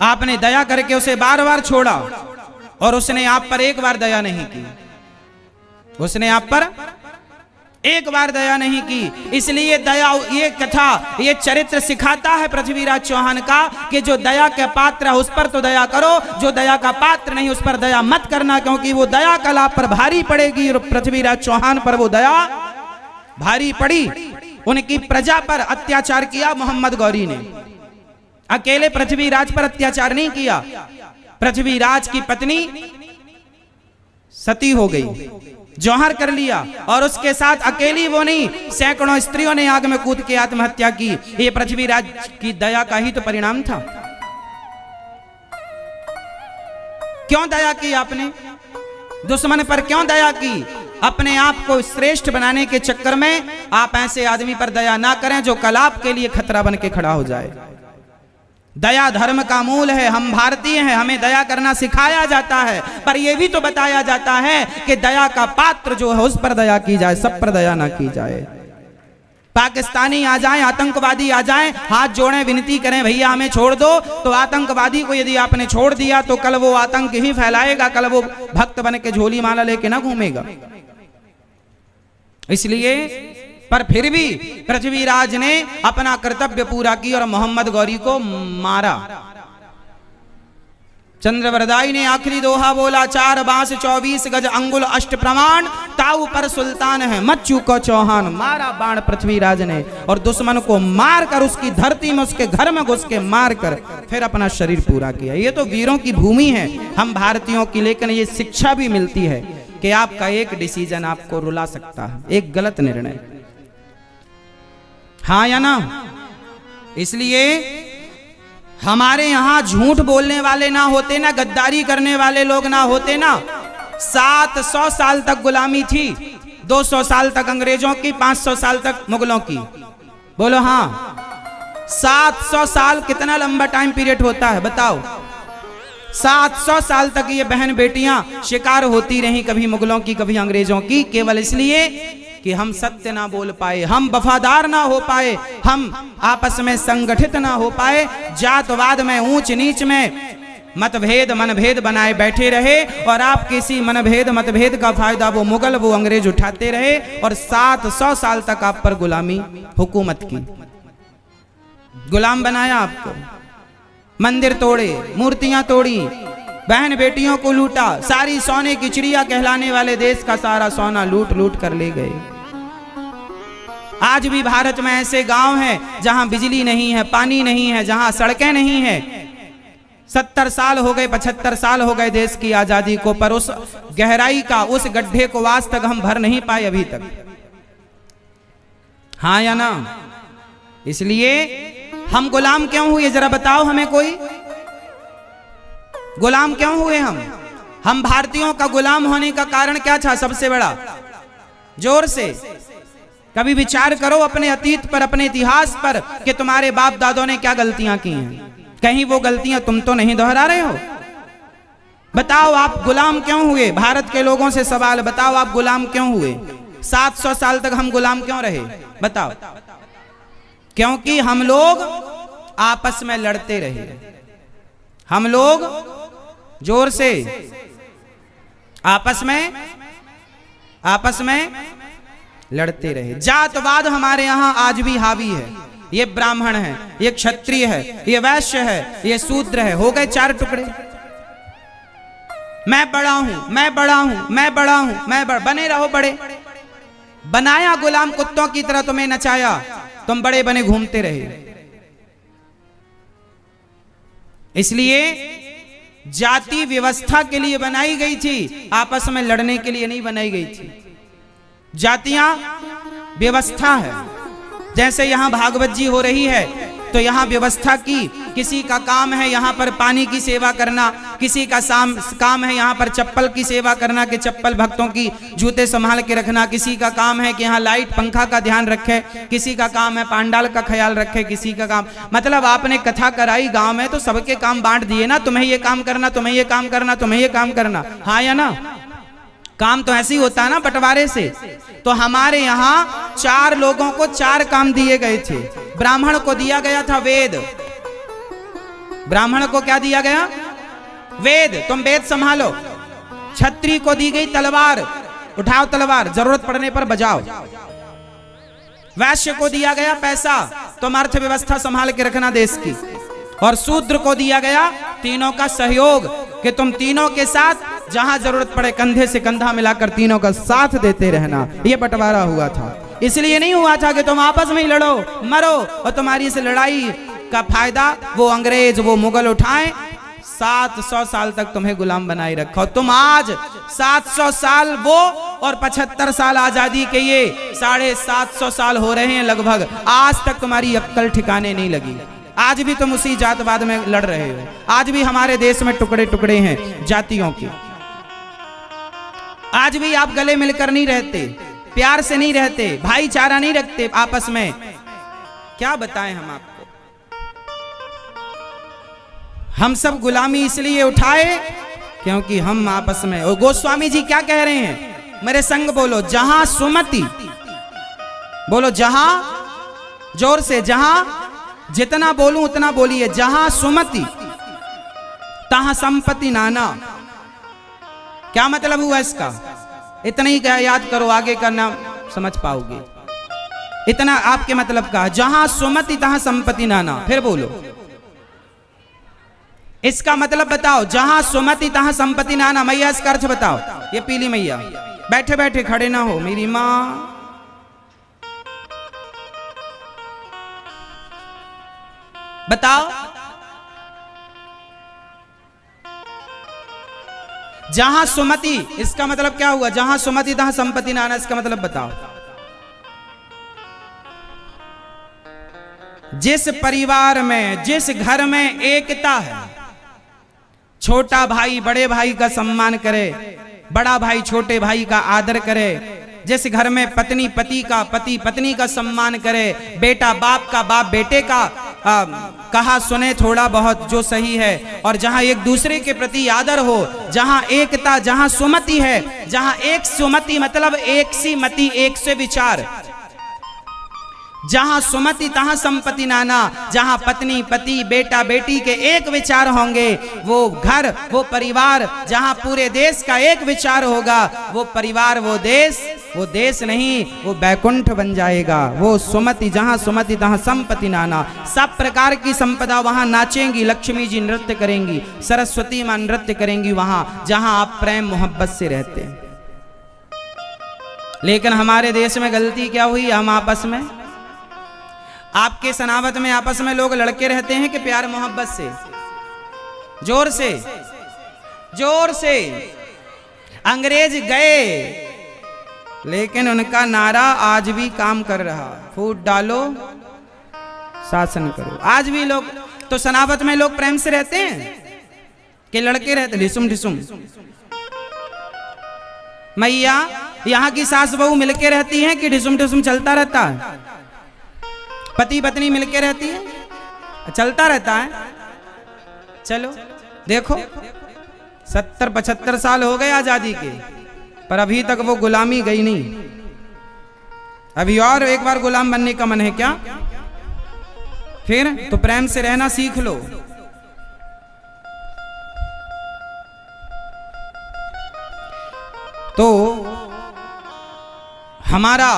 [SPEAKER 1] आपने दया करके उसे बार बार छोड़ा और उसने आप पर एक बार दया नहीं की। उसने आप पर एक बार दया नहीं की। इसलिए दया, ये कथा, ये चरित्र सिखाता है पृथ्वीराज चौहान का कि जो दया के पात्र है उस पर तो दया करो, जो दया का पात्र नहीं उस पर दया मत करना, क्योंकि वो दया कल आप पर भारी पड़ेगी। और पृथ्वीराज चौहान पर वो दया भारी पड़ी। उनकी प्रजा पर अत्याचार किया मोहम्मद गौरी ने, अकेले पृथ्वीराज पर अत्याचार नहीं किया। पृथ्वीराज की पत्नी सती हो गई, जौहर कर लिया, और उसके साथ अकेली वो नहीं, सैकड़ों स्त्रियों ने आग में कूद के आत्महत्या की। ये पृथ्वीराज की दया का ही तो परिणाम था। क्यों दया की आपने? दुश्मन पर क्यों दया की? अपने आप को श्रेष्ठ बनाने के चक्कर में आप ऐसे आदमी पर दया ना करें जो कल आपके लिए खतरा बन के खड़ा हो जाए। दया धर्म का मूल है। हम भारतीय हैं, हमें दया करना सिखाया जाता है, पर यह भी तो बताया जाता है कि दया का पात्र जो है उस पर दया की जाए, सब पर दया ना की जाए। पाकिस्तानी आ जाएं, आतंकवादी आ जाएं, हाथ जोड़ें, विनती करें भैया हमें छोड़ दो, तो आतंकवादी को यदि आपने छोड़ दिया तो कल वो आतंक ही फैलाएगा, कल वो भक्त बन के झोली माला लेके ना घूमेगा। इसलिए पर फिर भी पृथ्वीराज ने अपना कर्तव्य पूरा किया और मोहम्मद गौरी को मारा। चंद्रवरदाई ने आखिरी दोहा बोला, 4 बांस 24 गज अंगुल अष्ट प्रमाण, ताऊ पर सुल्तान है मत चूको चौहान। मारा बाण पृथ्वीराज ने और दुश्मन को मार कर उसकी धरती में, उसके घर में घुस के मार कर फिर अपना शरीर पूरा किया। ये तो वीरों की भूमि है हम भारतीयों की, लेकिन ये शिक्षा भी मिलती है कि आपका एक डिसीजन आपको रुला सकता है, एक गलत निर्णय। हाँ या ना? इसलिए हमारे यहां झूठ बोलने वाले ना होते ना, गद्दारी करने वाले लोग ना होते ना, 700 साल तक गुलामी थी, 200 साल तक अंग्रेजों की, 500 साल तक मुगलों की। बोलो हाँ, 700 साल कितना लंबा टाइम पीरियड होता है बताओ। 700 साल तक ये बहन बेटियां शिकार होती रहीं, कभी मुगलों की कभी अंग्रेजों की, केवल इसलिए कि हम सत्य ना बोल पाए, हम वफादार ना हो पाए, हम आपस में संगठित ना हो पाए, जातवाद में, ऊंच नीच में मतभेद मनभेद बनाए बैठे रहे, और आप किसी मनभेद मतभेद का फायदा वो मुगल वो अंग्रेज उठाते रहे, और 700 साल तक आप पर गुलामी हुकूमत की, गुलाम बनाया आपको। मंदिर तोड़े, मूर्तियां तोड़ी, बहन बेटियों को लूटा, सारी सोने की चिड़िया कहलाने वाले देश का सारा सोना लूट लूट कर ले गए। आज भी भारत में ऐसे गांव हैं जहां बिजली नहीं है, पानी नहीं है, जहां सड़कें नहीं है। 70 साल हो गए, 75 साल हो गए देश की आजादी को, पर उस गहराई का, उस गड्ढे को आज तक हम भर नहीं पाए अभी तक। हाँ या ना? इसलिए हम गुलाम क्यों हुए, जरा बताओ हमें कोई। गुलाम क्यों हुए हम भारतीयों का गुलाम होने का कारण क्या था सबसे बड़ा? जोर से कभी विचार करो अपने अतीत पर, अपने इतिहास पर, कि तुम्हारे बाप दादों ने क्या गलतियां की हैं। कहीं वो गलतियां तुम तो नहीं दोहरा रहे हो? बताओ आप गुलाम क्यों हुए? भारत के लोगों से सवाल, बताओ आप गुलाम क्यों हुए? 700 साल तक हम गुलाम क्यों रहे? बताओ। क्योंकि हम लोग आपस में लड़ते रहे, हम लोग जोर से आपस में लड़ते रहे। जातवाद हमारे यहां आज भी हावी है। ये ब्राह्मण है, ये क्षत्रिय है, ये वैश्य है, ये शूद्र है, हो गए 4 टुकड़े। मैं बड़ा हूं, मैं बड़ा हूं, मैं बड़ा हूं, बने रहो बड़े। बनाया गुलाम कुत्तों की तरह, तुम्हें नचाया, तुम बड़े बने घूमते रहे। इसलिए जाति व्यवस्था के लिए बनाई गई थी, आपस में लड़ने के लिए नहीं बनाई गई थी। जातियां व्यवस्था है। जैसे यहां भागवत जी हो रही है तो यहां व्यवस्था की, किसी का काम है यहां पर पानी की सेवा करना, किसी का काम है यहां पर चप्पल की सेवा करना, कि चप्पल भक्तों की जूते संभाल के रखना, किसी का काम है कि यहां लाइट पंखा का ध्यान रखे, किसी का काम है पांडाल का ख्याल रखे, किसी का काम, मतलब आपने कथा कराई गांव में तो सबके काम बांट दिए ना, तुम्हें ये काम करना, तुम्हें ये काम करना, तुम्हें ये काम करना। हाँ या ना? काम तो ऐसे ही होता है ना बंटवारे से। तो हमारे यहाँ 4 लोगों को 4 काम दिए गए थे। ब्राह्मण को दिया गया था वेद। ब्राह्मण को क्या दिया गया? वेद, तुम वेद संभालो। क्षत्रिय को दी गई तलवार, उठाओ तलवार, जरूरत पड़ने पर बजाओ। वैश्य को दिया गया पैसा, तुम अर्थव्यवस्था संभाल के रखना देश की। और शूद्र को दिया गया तीनों का सहयोग, कि तुम तीनों के साथ जहां जरूरत पड़े कंधे से कंधा मिलाकर तीनों का साथ देते रहना। यह बंटवारा हुआ था। इसलिए नहीं हुआ था कि तुम आपस में ही लड़ो मरो और तुम्हारी इस लड़ाई का फायदा वो अंग्रेज वो मुगल उठाएं, 700 साल तक तुम्हें गुलाम बनाए रखो। तुम आज 700 साल वो और 75 साल आजादी के, ये 750 साल हो रहे हैं लगभग, आज तक तुम्हारी अक्ल ठिकाने नहीं लगी। आज भी तुम उसी जातवाद में लड़ रहे हो। आज भी हमारे देश में टुकड़े टुकड़े हैं जातियों के। आज भी आप गले मिलकर नहीं रहते, प्यार से नहीं रहते, भाईचारा नहीं रखते आपस में। क्या बताएं हम आपको? हम सब गुलामी इसलिए उठाए क्योंकि हम आपस में। और गोस्वामी जी क्या कह रहे हैं? मेरे संग बोलो, जहां सुमति, बोलो जहां, जोर से, जहां, जितना बोलूं उतना बोलिए। जहां सुमति तहां संपत्ति नाना। क्या मतलब हुआ इसका? इतना ही क्या याद करो, आगे का ना समझ पाओगे। इतना आपके मतलब का, जहां सुमति तहां संपत्ति नाना। फिर बोलो, इसका मतलब बताओ। जहां सुमति तहां संपत्ति नाना। मैया इसका अर्थ बताओ। ये पीली मैया, बैठे बैठे खड़े ना हो मेरी मां। बताओ, जहां सुमति, इसका मतलब क्या हुआ? जहां सुमति तहां संपत्ति नाना, इसका मतलब बताओ। जिस परिवार में, जिस घर में एकता है, छोटा भाई बड़े भाई का सम्मान करे, बड़ा भाई छोटे भाई का आदर करे, जिस घर में पत्नी पति का, पति पत्नी का सम्मान करे, बेटा बाप का, बाप बेटे का कहा सुने थोड़ा बहुत जो सही है, और जहां एक दूसरे के प्रति आदर हो, जहां एकता, जहां सुमति है, जहां एक सुमति मतलब एक सी मति, एक से विचार। जहां सुमति तहां संपत्ति नाना। जहां पत्नी पति बेटा बेटी के एक विचार होंगे, वो घर वो परिवार, जहां पूरे देश का एक विचार होगा, वो परिवार वो देश नहीं, वो बैकुंठ बन जाएगा। वो सुमति, जहां सुमति तहां संपत्ति नाना। सब प्रकार की संपदा वहां नाचेंगी, लक्ष्मी जी नृत्य करेंगी, सरस्वती मां नृत्य करेंगी वहां, जहां आप प्रेम मोहब्बत से रहते हैं। लेकिन हमारे देश में गलती क्या हुई? हम आपस में, आपके सनावत में आपस में लोग लड़के रहते हैं कि प्यार मोहब्बत से, जोर से, जोर से। अंग्रेज गए लेकिन उनका नारा आज भी काम कर रहा, फूट डालो शासन करो। आज भी लोग, तो सनावत में लोग प्रेम से रहते हैं कि लड़के रहते ढिसुम ढिसुम। मैया, यहाँ की सास बहू मिलके रहती हैं कि ढिसुम ढिसुम चलता रहता है? पति पत्नी मिलके रहती है, चलता रहता है। चलो देखो, 70-75 साल हो गए आजादी के, पर अभी तक वो गुलामी गई नहीं। अभी और एक बार गुलाम बनने का मन है क्या? फिर तो प्रेम से रहना सीख लो। तो हमारा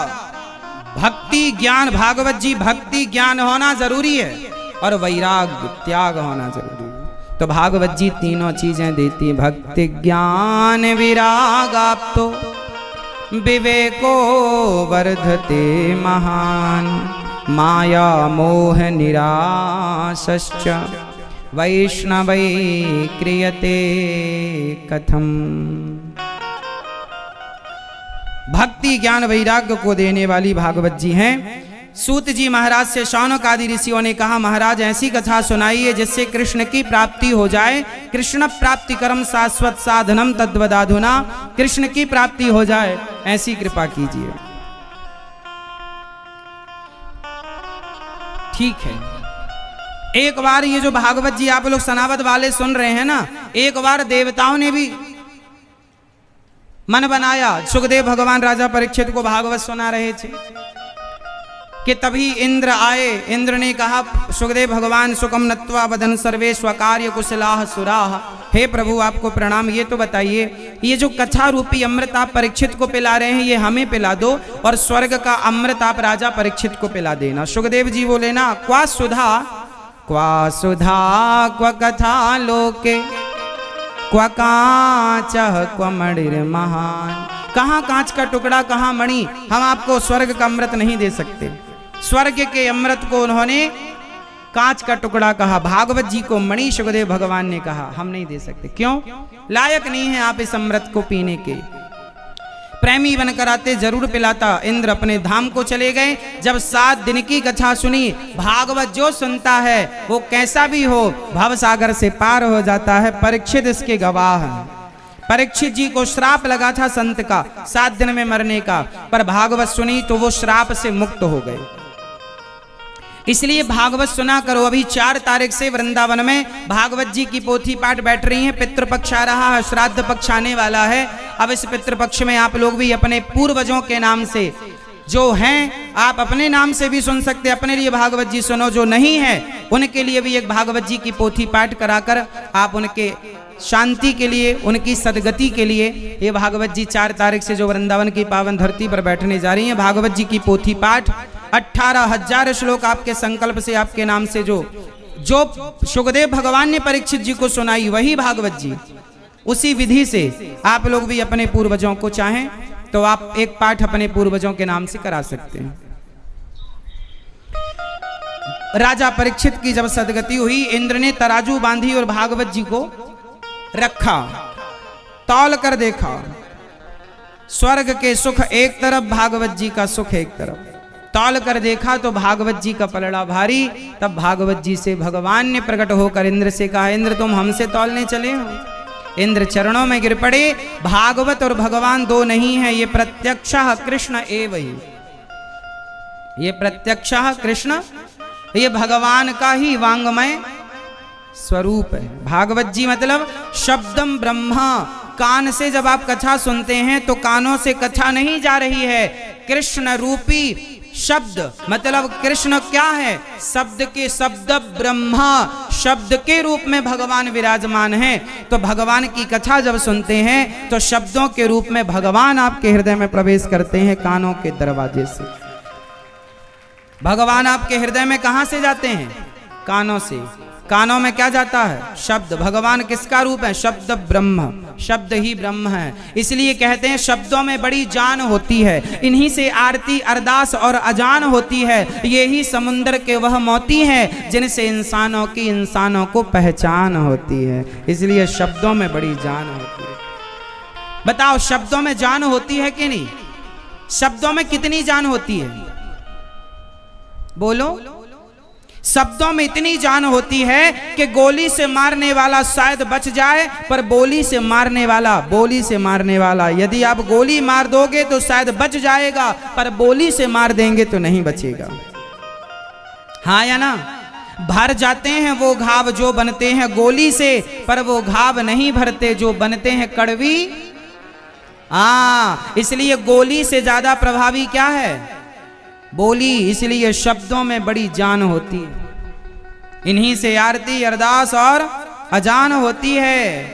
[SPEAKER 1] भक्ति ज्ञान, भागवत जी भक्ति ज्ञान होना जरूरी है, और वैराग्य त्याग होना जरूरी है। तो भागवत जी तीनों चीजें देती है, भक्ति ज्ञान विराग। आप तो विवेको वर्धते महान, माया मोह निराशश्च वैष्णवै क्रियते कथम। भक्ति ज्ञान वैराग्य को देने वाली भागवत जी हैं। सूत जी महाराज से शौनक आदि ऋषियों ने कहा, महाराज ऐसी कथा सुनाइए जिससे कृष्ण की प्राप्ति हो जाए। कृष्ण प्राप्ति कर्म शाश्वत साधनम तद्वदाधुना। कृष्ण की प्राप्ति हो जाए, ऐसी कृपा कीजिए। ठीक है, एक बार ये जो भागवत जी आप लोग सनावत वाले सुन रहे हैं ना, एक बार देवताओं ने भी मन बनाया। सुखदेव भगवान राजा परीक्षित को भागवत सुना रहे थे कि तभी इंद्र आए। इंद्र ने कहा, सुखदेव भगवान सुखम नत्वा वदन सर्वे स्वकार्य कुशलाह सुराह, हे प्रभु आपको प्रणाम। ये तो बताइए, ये जो कथा रूपी अमृत आप परीक्षित को पिला रहे हैं, ये हमें पिला दो और स्वर्ग का अमृत आप राजा परीक्षित को पिला देना। सुखदेव जी बोले ना, क्वा सुधा क्वा कथा लोके क्वा कांचः क्वा मणिर्महान। कहाँ कांच का टुकड़ा, कहाँ मणि, हम आपको स्वर्ग का अमृत नहीं दे सकते। स्वर्ग के अमृत को उन्होंने कांच का टुकड़ा कहा, भागवत जी को मणि सुखदेव भगवान ने कहा हम नहीं दे सकते। क्यों? लायक नहीं है आप इस अमृत को पीने के। प्रेमी बनकर आते जरूर पिलाता। इंद्र अपने धाम को चले गए। जब 7 दिन की कथा सुनी, भागवत जो सुनता है वो कैसा भी हो भव सागर से पार हो जाता है। परीक्षित इसके गवाह हैं। परीक्षित जी को श्राप लगा था संत का 7 दिन में मरने का, पर भागवत सुनी तो वो श्राप से मुक्त हो गए। इसलिए भागवत सुना करो। अभी 4 तारीख से वृंदावन में भागवत जी की पोथी पाठ बैठ रही हैं। पितृपक्ष आ रहा है, श्राद्ध पक्ष आने वाला है। अब इस पितृपक्ष में आप लोग भी अपने पूर्वजों के नाम से जो हैं, आप अपने नाम से भी सुन सकते, अपने लिए भागवत जी सुनो। जो नहीं है उनके लिए भी एक भागवत जी की पोथी पाठ कराकर आप उनके शांति के लिए, उनकी सदगति के लिए ये भागवत जी 4 तारीख से जो वृंदावन की पावन धरती पर बैठने जा रही हैं, भागवत जी की पोथी पाठ 18,000 श्लोक आपके संकल्प से, आपके नाम से जो सुखदेव भगवान ने परीक्षित जी को सुनाई, वही भागवत जी, उसी विधि से आप लोग भी अपने पूर्वजों को चाहें तो आप एक पाठ अपने पूर्वजों के नाम से करा सकते हैं। राजा परीक्षित की जब सदगति हुई, इंद्र ने तराजू बांधी और भागवत जी को रखा, तौल कर देखा। स्वर्ग के सुख एक तरफ, भागवत जी का सुख एक तरफ। तौल कर देखा तो भागवत जी का पलड़ा भारी। तब भागवत जी से भगवान ने प्रकट होकर इंद्र से कहा, इंद्र तुम हमसे तौलने चले हो? इंद्र चरणों में गिर पड़े। भागवत और भगवान दो नहीं है, ये प्रत्यक्षः कृष्ण एव ही। ये प्रत्यक्षः कृष्ण, ये भगवान का ही वांगमय स्वरूप है। भागवत जी मतलब शब्दम ब्रह्मा। कान से जब आप कथा सुनते हैं तो कानों से कथा नहीं जा रही है, कृष्ण रूपी शब्द, मतलब कृष्ण क्या है? शब्द के शब्द ब्रह्मा, शब्द के रूप में भगवान विराजमान है। तो भगवान की कथा जब सुनते हैं तो शब्दों के रूप में भगवान आपके हृदय में प्रवेश करते हैं कानों के दरवाजे से। भगवान आपके हृदय में कहां से जाते हैं? कानों से। कानों में क्या जाता है? शब्द। भगवान किसका रूप है? शब्द ब्रह्म, शब्द ही ब्रह्म है। इसलिए कहते हैं शब्दों में बड़ी जान होती है, इन्हीं से आरती अरदास और अजान होती है। ये ही समुद्र के वह मोती हैं जिनसे इंसानों को पहचान होती है। इसलिए शब्दों में बड़ी जान होती है। बताओ शब्दों में जान होती है कि नहीं? शब्दों में कितनी जान होती है? बोलो। शब्दों में इतनी जान होती है कि गोली से मारने वाला शायद बच जाए, पर बोली से मारने वाला यदि आप गोली मार दोगे तो शायद बच जाएगा, पर बोली से मार देंगे तो नहीं बचेगा। हाँ या ना? भर जाते हैं वो घाव जो बनते हैं गोली से, पर वो घाव नहीं भरते जो बनते हैं कड़वी। इसलिए गोली से ज्यादा प्रभावी क्या है? बोली। इसलिए शब्दों में बड़ी जान होती है, इन्हीं से आरती अरदास और अजान होती है।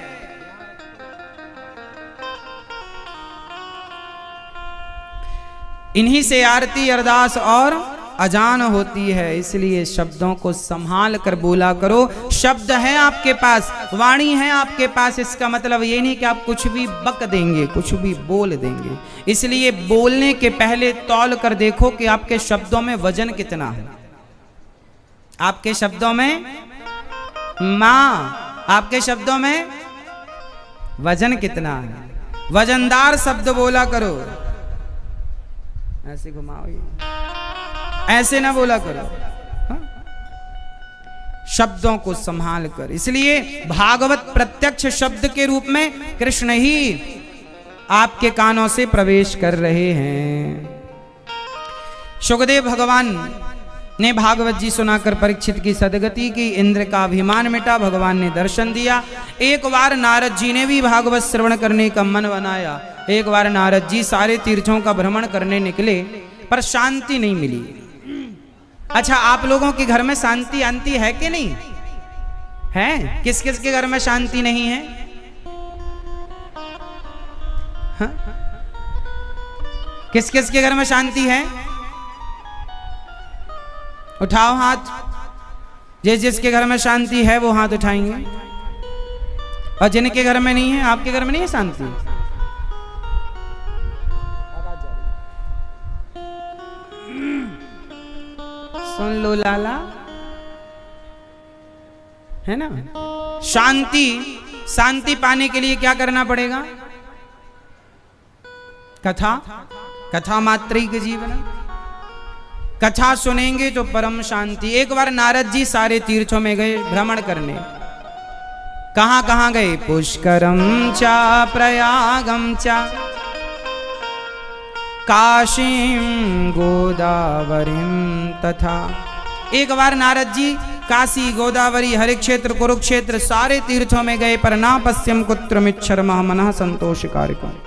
[SPEAKER 1] इन्हीं से आरती अरदास और अजान होती है। इसलिए शब्दों को संभाल कर बोला करो। शब्द है आपके पास, वाणी है आपके पास, इसका मतलब ये नहीं कि आप कुछ भी बक देंगे, कुछ भी बोल देंगे। इसलिए बोलने के पहले तौल कर देखो कि आपके शब्दों में वजन कितना है। आपके शब्दों में मां, आपके शब्दों में वजन कितना है। वजनदार शब्द बोला करो। ऐसे घुमाओ, ऐसे ना बोला करो। शब्दों को संभाल कर। इसलिए भागवत प्रत्यक्ष शब्द के रूप में कृष्ण ही आपके कानों से प्रवेश कर रहे हैं। सुखदेव भगवान ने भागवत जी सुनाकर परीक्षित की सदगति की, इंद्र का अभिमान मिटा, भगवान ने दर्शन दिया। एक बार नारद जी ने भी भागवत श्रवण करने का मन बनाया। एक बार नारद जी सारे तीर्थों का भ्रमण करने निकले पर शांति नहीं मिली। अच्छा, आप लोगों के घर में शांति आंती है कि नहीं है? किस किस के घर में शांति नहीं है? हाँ? किस किस के घर में शांति है? उठाओ हाथ। जिस जिसके घर में शांति है वो हाथ उठाएंगे। और जिनके घर में नहीं है, आपके घर में नहीं है शांति? सुन लो लाला, है ना? शांति पाने के लिए क्या करना पड़ेगा? कथा मात्र के जीवन, कथा सुनेंगे तो परम शांति। एक बार नारद जी सारे तीर्थों में गए भ्रमण करने। कहां कहां गए? पुष्करम चा प्रयागम चा काशीं गोदावरीं तथा। एक बार नारद जी काशी, गोदावरी, हरिक्षेत्र, कुरुक्षेत्र सारे तीर्थों में गए पर ना पश्यम कुत्रमिच्छर्मः मनः संतोष कारकम्।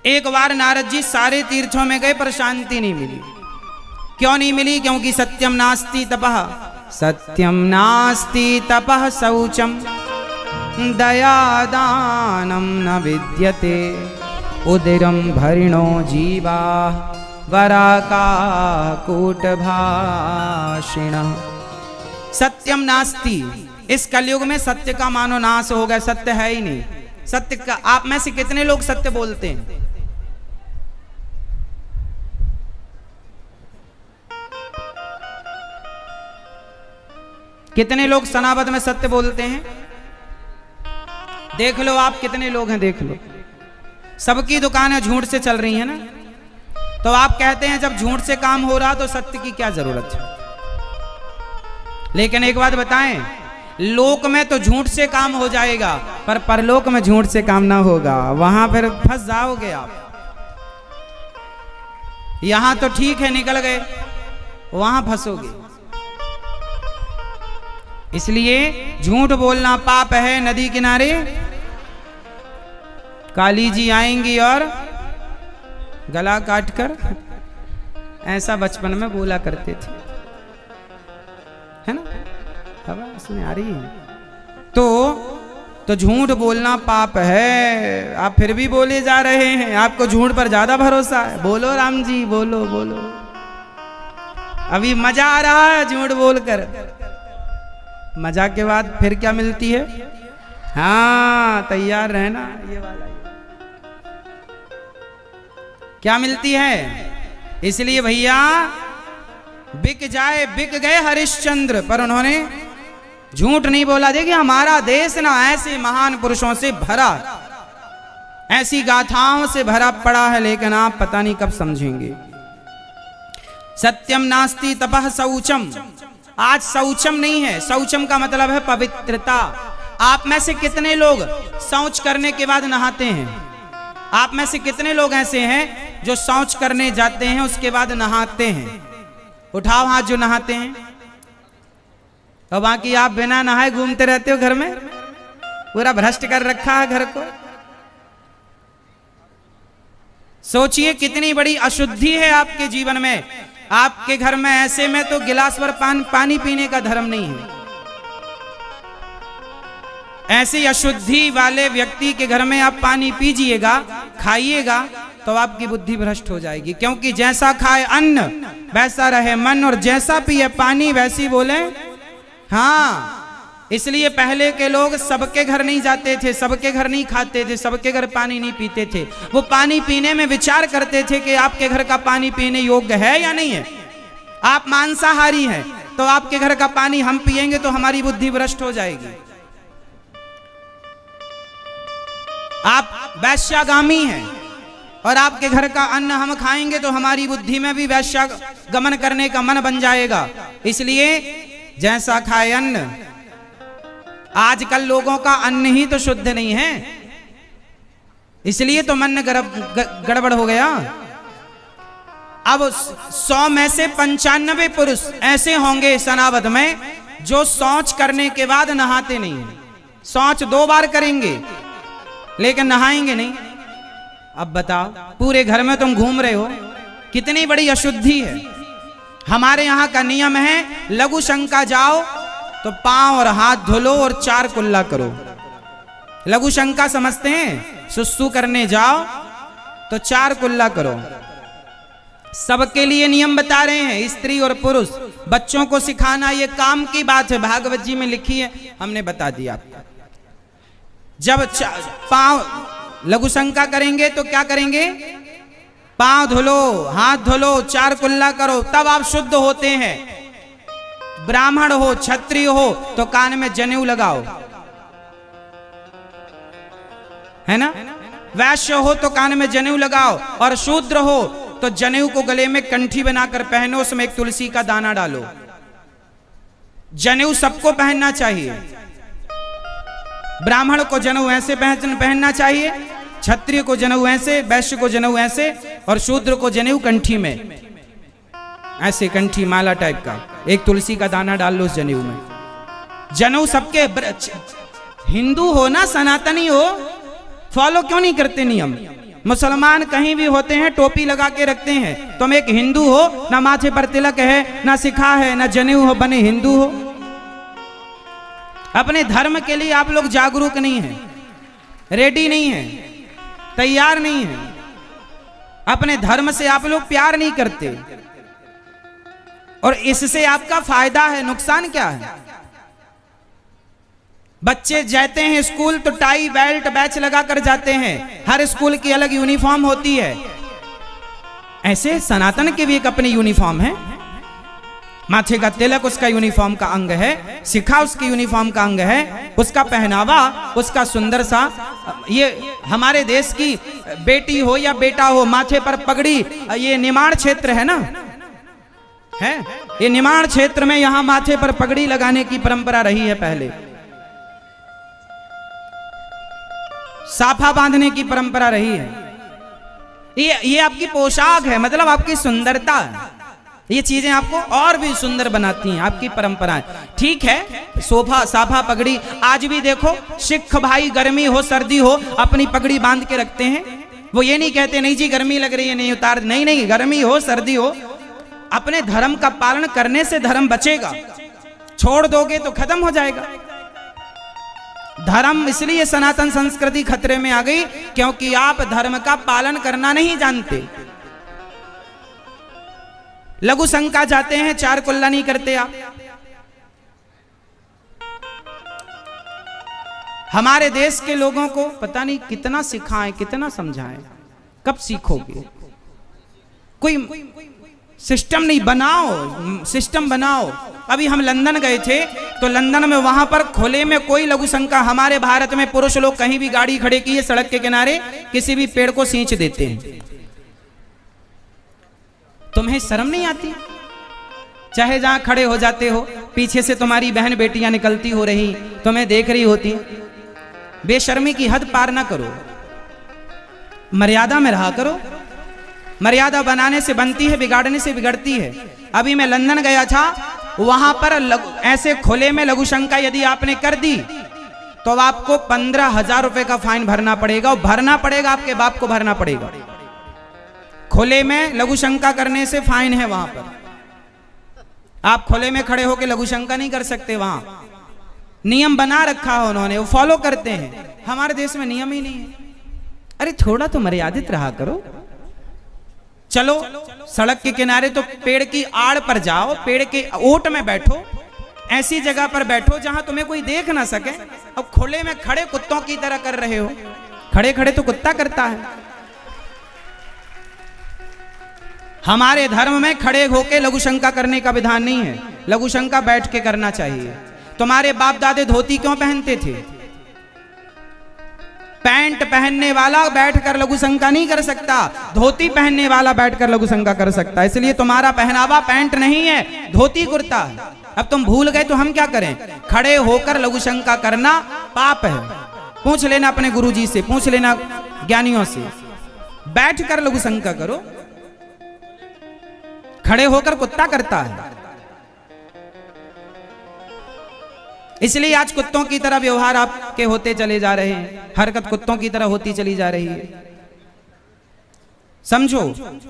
[SPEAKER 1] एक बार नारद जी सारे तीर्थों में गए पर शांति नहीं मिली। क्यों नहीं मिली? क्योंकि सत्यम नास्ति तपः, सत्यम नास्ति तपः शौचम दयादानं न विद्यते उदरम भरिणो जीवा वराका कूटभाषिणः। सत्यम नास्ति, इस कलयुग में सत्य का मानो नाश हो गया, सत्य है ही नहीं। सत्य का, आप में से कितने लोग सत्य बोलते हैं? कितने लोग सनावद में सत्य बोलते हैं? देख लो आप कितने लोग हैं, देख लो। सबकी दुकानें झूठ से चल रही है ना, तो आप कहते हैं जब झूठ से काम हो रहा तो सत्य की क्या जरूरत है। लेकिन एक बात बताएं, लोक में तो झूठ से काम हो जाएगा पर परलोक में झूठ से काम ना होगा, वहां फिर फंस जाओगे आप। यहां तो ठीक है निकल गए, वहां फंसोगे। इसलिए झूठ बोलना पाप है। नदी किनारे काली जी आएंगी और गला काटकर, ऐसा बचपन में बोला करते थे, है ना? हवा इसमें आ रही है। तो झूठ बोलना पाप है। आप फिर भी बोले जा रहे हैं, आपको झूठ पर ज्यादा भरोसा है। बोलो राम जी, बोलो बोलो। अभी मजा आ रहा है झूठ बोलकर, मजा के बाद फिर क्या मिलती है? हाँ, तैयार रहना। ये वाला क्या मिलती है? इसलिए भैया बिक गए हरिश्चंद्र, पर उन्होंने झूठ नहीं बोला। देखिए हमारा देश ना ऐसे महान पुरुषों से भरा, ऐसी गाथाओं से भरा पड़ा है, लेकिन आप पता नहीं कब समझेंगे। सत्यम नास्ति तपः शौचम। आज शौचम नहीं है। शौचम का मतलब है पवित्रता। आप में से कितने लोग शौच करने के बाद नहाते हैं? आप में से कितने लोग ऐसे हैं जो शौच करने जाते हैं उसके बाद नहाते हैं? उठाओ हाथ जो नहाते हैं। और बाकी आप बिना नहाए घूमते रहते हो घर में, पूरा भ्रष्ट कर रखा है घर को। सोचिए कितनी बड़ी अशुद्धि है आपके जीवन में। आपके घर में ऐसे में तो गिलास भर पानी पीने का धर्म नहीं है। ऐसी अशुद्धि वाले व्यक्ति के घर में आप पानी पीजिएगा, खाइएगा, तो आपकी बुद्धि भ्रष्ट हो जाएगी। क्योंकि जैसा खाए अन्न वैसा रहे मन, और जैसा पिए पानी वैसी बोले। हाँ, इसलिए पहले के लोग सबके घर नहीं जाते थे, सबके घर नहीं खाते थे, सबके घर पानी नहीं पीते थे। वो पानी पीने में विचार करते थे कि आपके घर का पानी पीने योग्य है या नहीं है। आप मांसाहारी हैं तो आपके घर का पानी हम पिएंगे तो हमारी बुद्धि भ्रष्ट हो जाएगी। आप वैश्यागामी हैं और आपके घर का अन्न हम खाएंगे तो हमारी बुद्धि में भी वैश्यागमन करने का मन बन जाएगा। इसलिए जैसा खाए अन्न। आजकल लोगों का अन्न ही तो शुद्ध नहीं है, इसलिए तो मन गड़बड़ हो गया। अब 100 में से 95 पुरुष ऐसे होंगे सनावद में जो शौच करने के बाद नहाते नहीं हैं। शौच 2 बार करेंगे लेकिन नहाएंगे नहीं। अब बताओ, पूरे घर में तुम घूम रहे हो, कितनी बड़ी अशुद्धि है। हमारे यहाँ का नियम है, लघु शंका जाओ तो पांव और हाथ धो लो और 4 कुल्ला करो। लघु शंका समझते हैं? सुसु करने जाओ तो 4 कुल्ला करो। सबके लिए नियम बता रहे हैं, स्त्री और पुरुष। बच्चों को सिखाना ये काम की बात है, भागवत जी में लिखी है, हमने बता दिया। जब पांव लघु शंका करेंगे तो क्या करेंगे? पांव धुलो, हाथ धुलो, 4 कुल्ला करो, तब आप शुद्ध होते हैं। ब्राह्मण हो, क्षत्रिय हो तो कान में जनेऊ लगाओ, है ना? वैश्य हो तो कान में जनेऊ लगाओ, और शूद्र हो तो जनेऊ को गले में कंठी बनाकर पहनो, उसमें एक तुलसी का दाना डालो। जनेऊ सबको पहनना चाहिए। ब्राह्मण को जनेऊ ऐसे पहनना चाहिए, क्षत्रिय को जनेऊ ऐसे, वैश्य को जनेऊ ऐसे, और शूद्र को जनेऊ कंठी में ऐसे, कंठी माला टाइप का, एक तुलसी का दाना डाल लो उस जनेऊ में। जनेऊ सबके, हिंदू हो ना, सनातनी हो, फॉलो क्यों नहीं करते नियम? मुसलमान कहीं भी होते हैं टोपी लगा के रखते हैं, तुम एक हिंदू हो, ना माथे पर तिलक है, ना सिखा है, ना जनेऊ हो, बने हिंदू हो। अपने धर्म के लिए आप लोग जागरूक नहीं हैं, रेडी नहीं हैं, तैयार नहीं हैं। अपने धर्म से आप लोग प्यार नहीं करते, और इससे आपका फायदा है, नुकसान क्या है? बच्चे जाते हैं स्कूल तो टाई बेल्ट बैच लगा कर जाते हैं, हर स्कूल की अलग यूनिफॉर्म होती है। ऐसे सनातन की भी एक अपनी यूनिफॉर्म है। माथे का तिलक उसका यूनिफॉर्म का अंग है, शिखा उसकी यूनिफॉर्म का अंग है, उसका पहनावा, उसका सुंदर सा। ये हमारे देश की बेटी हो या बेटा हो, माथे पर पगड़ी, ये निमाड़ क्षेत्र है ना, है ये निमाड़ क्षेत्र में, यहां माथे पर पगड़ी लगाने की परंपरा रही है पहले। साफा बांधने की परंपरा रही है। ये आपकी पोशाक है, मतलब आपकी सुंदरता है। ये चीजें आपको और भी सुंदर बनाती हैं, आपकी परंपराएं। ठीक है, सोफा, साफा, पगड़ी, आज भी देखो सिख भाई गर्मी हो सर्दी हो अपनी पगड़ी बांध के रखते हैं। वो ये नहीं कहते नहीं जी गर्मी लग रही है नहीं उतार, नहीं नहीं, गर्मी हो सर्दी हो, अपने धर्म का पालन करने से धर्म बचेगा, छोड़ दोगे तो खत्म हो जाएगा धर्म। इसलिए सनातन संस्कृति खतरे में आ गई, क्योंकि आप धर्म का पालन करना नहीं जानते। लघु शंका जाते हैं, 4 कुल्ला नहीं करते आप। हमारे देश के लोगों को पता नहीं कितना सिखाएं, कितना समझाएं, कब सीखोगे? कोई सिस्टम नहीं, बनाओ, सिस्टम बनाओ। अभी हम लंदन गए थे तो लंदन में वहां पर खुले में कोई लघु शंका, हमारे भारत में पुरुष लोग कहीं भी गाड़ी खड़े की है सड़क के किनारे किसी भी पेड़ को सींच देते हैं। तुम्हें शर्म नहीं आती? चाहे जहां खड़े हो जाते हो, पीछे से तुम्हारी बहन बेटियां निकलती हो रही, तुम्हें देख रही होती। बेशर्मी की हद पार ना करो, मर्यादा में रहा करो। मर्यादा बनाने से बनती है, बिगाड़ने से बिगड़ती है। अभी मैं लंदन गया था, वहां पर ऐसे खुले में लघु शंका यदि आपने कर दी तो आपको 15,000 रुपए का फाइन भरना पड़ेगा, और भरना पड़ेगा, आपके बाप को भरना पड़ेगा। खुले में लघु शंका करने से फाइन है वहां पर। आप खुले में खड़े होकर लघु शंका नहीं कर सकते, वहां नियम बना रखा है उन्होंने, वो फॉलो करते हैं। हमारे देश में नियम ही नहीं है। अरे थोड़ा तो मर्यादित रहा करो। चलो सड़क के किनारे तो पेड़ की आड़ पर जाओ, पेड़ के ओट में बैठो, ऐसी जगह पर बैठो जहां तुम्हें कोई देख ना सके। अब खुले में खड़े कुत्तों की तरह कर रहे हो। खड़े खड़े तो कुत्ता करता है। हमारे धर्म में खड़े होके लघु शंका करने का विधान नहीं है। लघु शंका बैठ के करना चाहिए। तुम्हारे बाप दादे धोती क्यों पहनते थे? पैंट पहनने वाला बैठकर लघु शंका नहीं कर सकता, धोती पहनने वाला बैठकर लघु शंका कर सकता है। इसलिए तुम्हारा पहनावा पैंट नहीं है, धोती कुर्ता है। अब तुम भूल गए तो हम क्या करें? खड़े होकर लघु शंका करना पाप है। पूछ लेना अपने गुरुजी से, पूछ लेना ज्ञानियों से। बैठकर लघु शंका करो, खड़े होकर कुत्ता करता है। इसलिए आज कुत्तों की तरह व्यवहार आपके होते चले जा रहे हैं, हरकत कुत्तों की तरह होती चली जा रही है। समझो।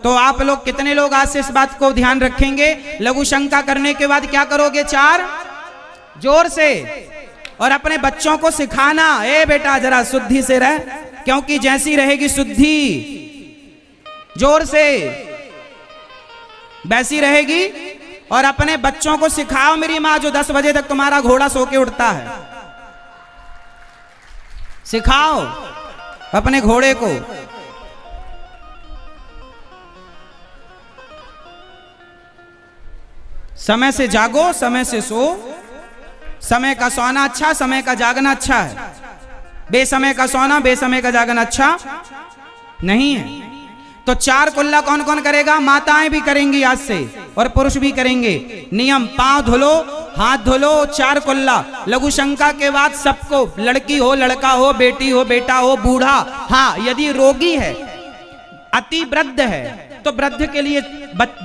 [SPEAKER 1] तो आप लोग कितने लोग आज से इस बात को ध्यान रखेंगे? लघु शंका करने के बाद क्या करोगे? 4 जोर से। और अपने बच्चों को सिखाना, ए बेटा जरा शुद्धि से रह, क्योंकि जैसी रहेगी शुद्धि जोर से वैसी रहेगी। और अपने बच्चों को सिखाओ, मेरी माँ जो 10 बजे तक तुम्हारा घोड़ा सो के उठता है, सिखाओ अपने घोड़े को। समय से जागो, समय से सो। समय का सोना अच्छा, समय का जागना अच्छा है। बेसमय का सोना, बेसमय का जागना अच्छा नहीं है। तो 4 कुल्ला कौन कौन करेगा? माताएं भी करेंगी आज से और पुरुष भी करेंगे। नियम, पांव धुलो, हाथ धुलो, 4 कुल्ला। लघु शंका के बाद सबको, लड़की हो, लड़का हो, बेटी हो, बेटा हो, बूढ़ा, हाँ यदि रोगी है, अति वृद्ध है, तो वृद्ध के लिए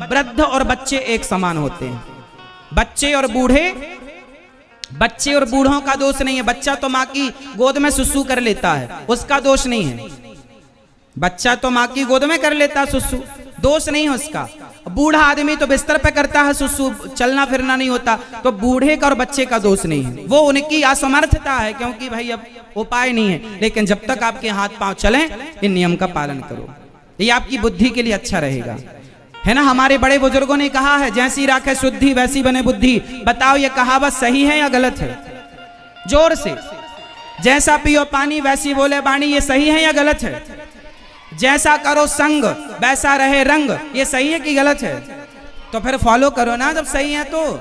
[SPEAKER 1] वृद्ध और बच्चे एक समान होते हैं। बच्चे और बूढ़े, बच्चे और बूढ़ों का दोष नहीं है। बच्चा तो माँ की गोद में सुसु कर लेता है, उसका दोष नहीं है। बच्चा तो माँ की गोद में कर लेता है सुसु, दोष नहीं है उसका। बूढ़ा आदमी तो बिस्तर पे करता है सुसु, चलना फिरना नहीं होता, तो बूढ़े का और बच्चे का दोष नहीं है, वो उनकी असमर्थता है, क्योंकि भाई अब उपाय नहीं है। लेकिन जब तक आपके हाथ पांव चलें, इन नियम का पालन करो, ये आपकी बुद्धि के लिए अच्छा रहेगा, है ना। हमारे बड़े बुजुर्गों ने कहा है, जैसी राखे शुद्धि वैसी बने बुद्धि। बताओ ये कहावत सही है या गलत है? जोर से। जैसा पियो पानी वैसी बोले वाणी, ये सही है या गलत है? जैसा करो संग वैसा रहे रंग, ये सही है कि गलत है? तो फिर फॉलो करो ना, जब सही है तो।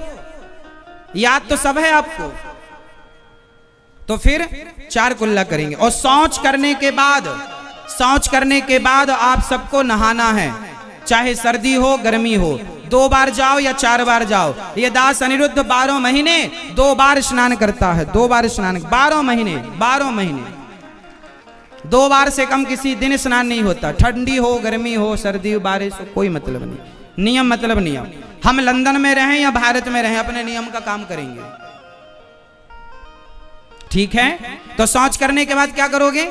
[SPEAKER 1] याद तो सब है आपको। तो फिर 4 कुल्ला करेंगे। और शौच करने के बाद, शौच करने के बाद आप सबको नहाना है, चाहे सर्दी हो गर्मी हो। 2 बार जाओ या 4 बार जाओ। ये दास अनिरुद्ध 12 महीने 2 बार स्नान करता है, 2 बार स्नान, 12 महीने 12 महीने 2 बार से कम किसी दिन स्नान नहीं होता। ठंडी हो, गर्मी हो, सर्दी हो, बारिश हो, कोई मतलब नहीं। नियम मतलब नियम। हम लंदन में रहें या भारत में रहें, अपने नियम का काम करेंगे, ठीक है। तो शौच करने के बाद क्या करोगे?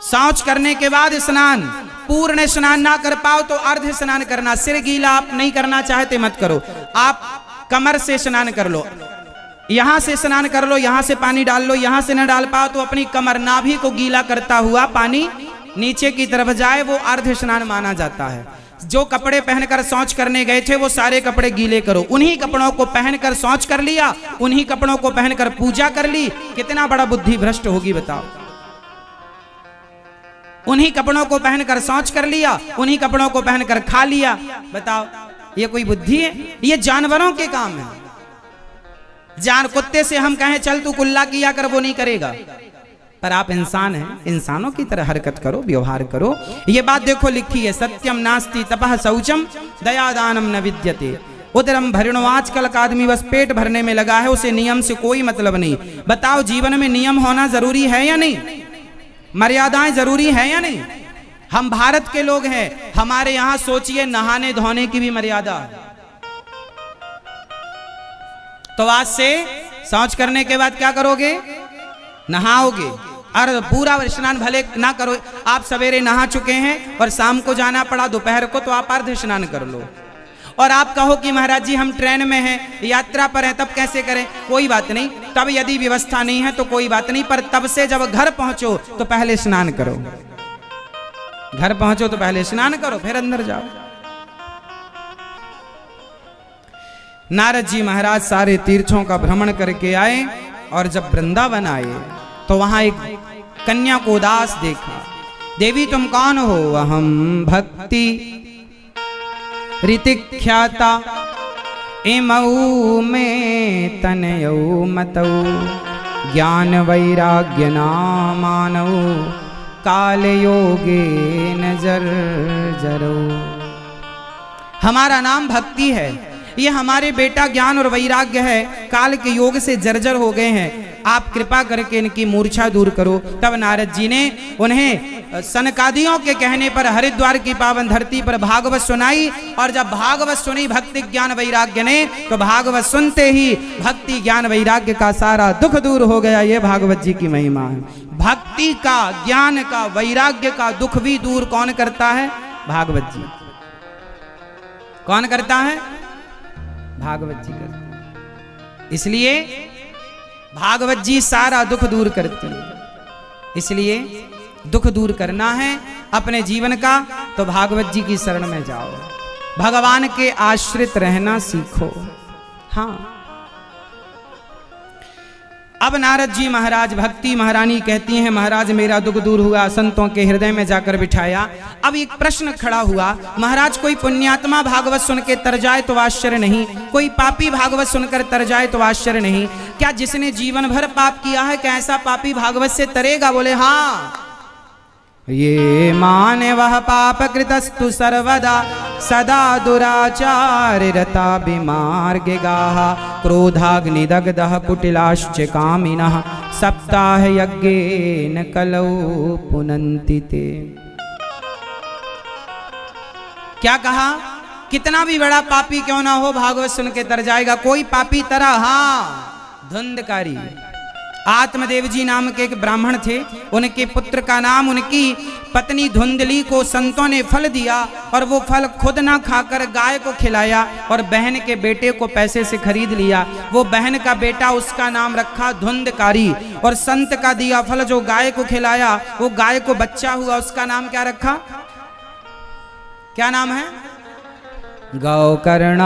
[SPEAKER 1] शौच करने के बाद स्नान, पूर्ण स्नान ना कर पाओ तो अर्ध स्नान करना। सिर गीला आप नहीं करना चाहते मत करो, आप कमर से स्नान कर लो, यहां से स्नान कर लो, यहां से पानी डाल लो। यहां से न डाल पाओ तो अपनी कमर, नाभि को गीला करता हुआ पानी नीचे की तरफ जाए, वो अर्ध स्नान माना जाता है। जो कपड़े पहनकर शौच करने गए थे वो सारे कपड़े गीले करो। उन्हीं कपड़ों को पहनकर शौच कर लिया, उन्हीं कपड़ों को पहनकर पूजा कर ली। कितना बड़ा बुद्धि भ्रष्ट होगी बताओ। उन्हीं कपड़ों को पहनकर शौच कर लिया, उन्हीं कपड़ों को पहनकर खा लिया। बताओ ये कोई बुद्धि है? ये जानवरों के काम है। कुत्ते से हम कहें चल तू कुल्ला किया कर, वो नहीं करेगा। पर आप इंसान हैं, इंसानों की तरह हरकत करो, व्यवहार करो। ये बात देखो लिखी है, सत्यम नास्ति तपः शौचम दयादानम न विद्यते उदरम भरिणो। आजकल का आदमी बस पेट भरने में लगा है, उसे नियम से कोई मतलब नहीं। बताओ जीवन में नियम होना जरूरी है या नहीं? मर्यादाएं जरूरी है या नहीं? हम भारत के लोग हैं, हमारे यहां सोचिए नहाने धोने की भी मर्यादा है। तो आज से शौच करने के बाद क्या करोगे? नहाओगे। और पूरा स्नान भले ना करो, आप सवेरे नहा चुके हैं और शाम को जाना पड़ा दोपहर को, तो आप अर्ध स्नान कर लो। और आप कहो कि महाराज जी हम ट्रेन में हैं, यात्रा पर हैं, तब कैसे करें? कोई बात नहीं, तब यदि व्यवस्था नहीं है तो कोई बात नहीं, पर तब से जब घर पहुंचो तो पहले स्नान करो। घर पहुंचो तो पहले स्नान करो, फिर अंदर जाओ। नारद जी महाराज सारे तीर्थों का भ्रमण करके आए और जब वृंदावन आए तो वहां एक कन्या को उदास देखा। देवी तुम कौन हो? अहम भक्ति ऋतिख्याता इमऊ में तनयऊ मतऊ ज्ञान वैराग्य नामानऊ काल योगे नजर जरो। हमारा नाम भक्ति है, ये हमारे बेटा ज्ञान और वैराग्य है, काल के योग से जर्जर हो गए हैं, आप कृपा करके इनकी मूर्छा दूर करो। तब नारद जी ने उन्हें सनकादियों के कहने पर हरिद्वार की पावन धरती पर भागवत सुनाई। और जब भागवत सुनी भक्ति ज्ञान वैराग्य ने, तो भागवत सुनते ही भक्ति ज्ञान वैराग्य का सारा दुख दूर हो गया। ये भागवत जी की महिमा है। भक्ति का, ज्ञान का, वैराग्य का दुख भी दूर कौन करता है? भागवत जी। कौन करता है? भागवत जी करते हैं। इसलिए भागवत जी सारा दुख दूर करती है। इसलिए दुख दूर करना है अपने जीवन का, तो भागवत जी की शरण में जाओ, भगवान के आश्रित रहना सीखो। हाँ, अब नारद जी महाराज, भक्ति महारानी कहती हैं, महाराज मेरा दुख दूर हुआ, संतों के हृदय में जाकर बिठाया। अब एक प्रश्न खड़ा हुआ, महाराज कोई पुण्यात्मा भागवत सुन के तर जाए तो आश्चर्य नहीं, कोई पापी भागवत सुनकर तर जाए तो आश्चर्य नहीं, क्या जिसने जीवन भर पाप किया है क्या ऐसा पापी भागवत से तरेगा? बोले हाँ। ये माने वह पाप कृतस्तु सर्वदा सदा दुराचार रता विमार्ग गाहा क्रोधाग्निदग्धः कुटिलाश्च कामिनः सप्ताह यज्ञेन कलौ पुनन्ति ते। क्या कहा? कितना भी बड़ा पापी क्यों ना हो भागवत सुन के तर जाएगा। कोई पापी तरा, हाँ, धुंधकारी। आत्मदेव जी नाम के एक ब्राह्मण थे, उनके पुत्र का नाम, उनकी पत्नी धुंधली को संतों ने फल दिया और वो फल खुद ना खाकर गाय को खिलाया और बहन के बेटे को पैसे से खरीद लिया। वो बहन का बेटा, उसका नाम रखा धुंधकारी, और संत का दिया फल जो गाय को खिलाया, वो गाय को बच्चा हुआ, उसका नाम क्या रखा? क्या नाम है? गौकर्ण।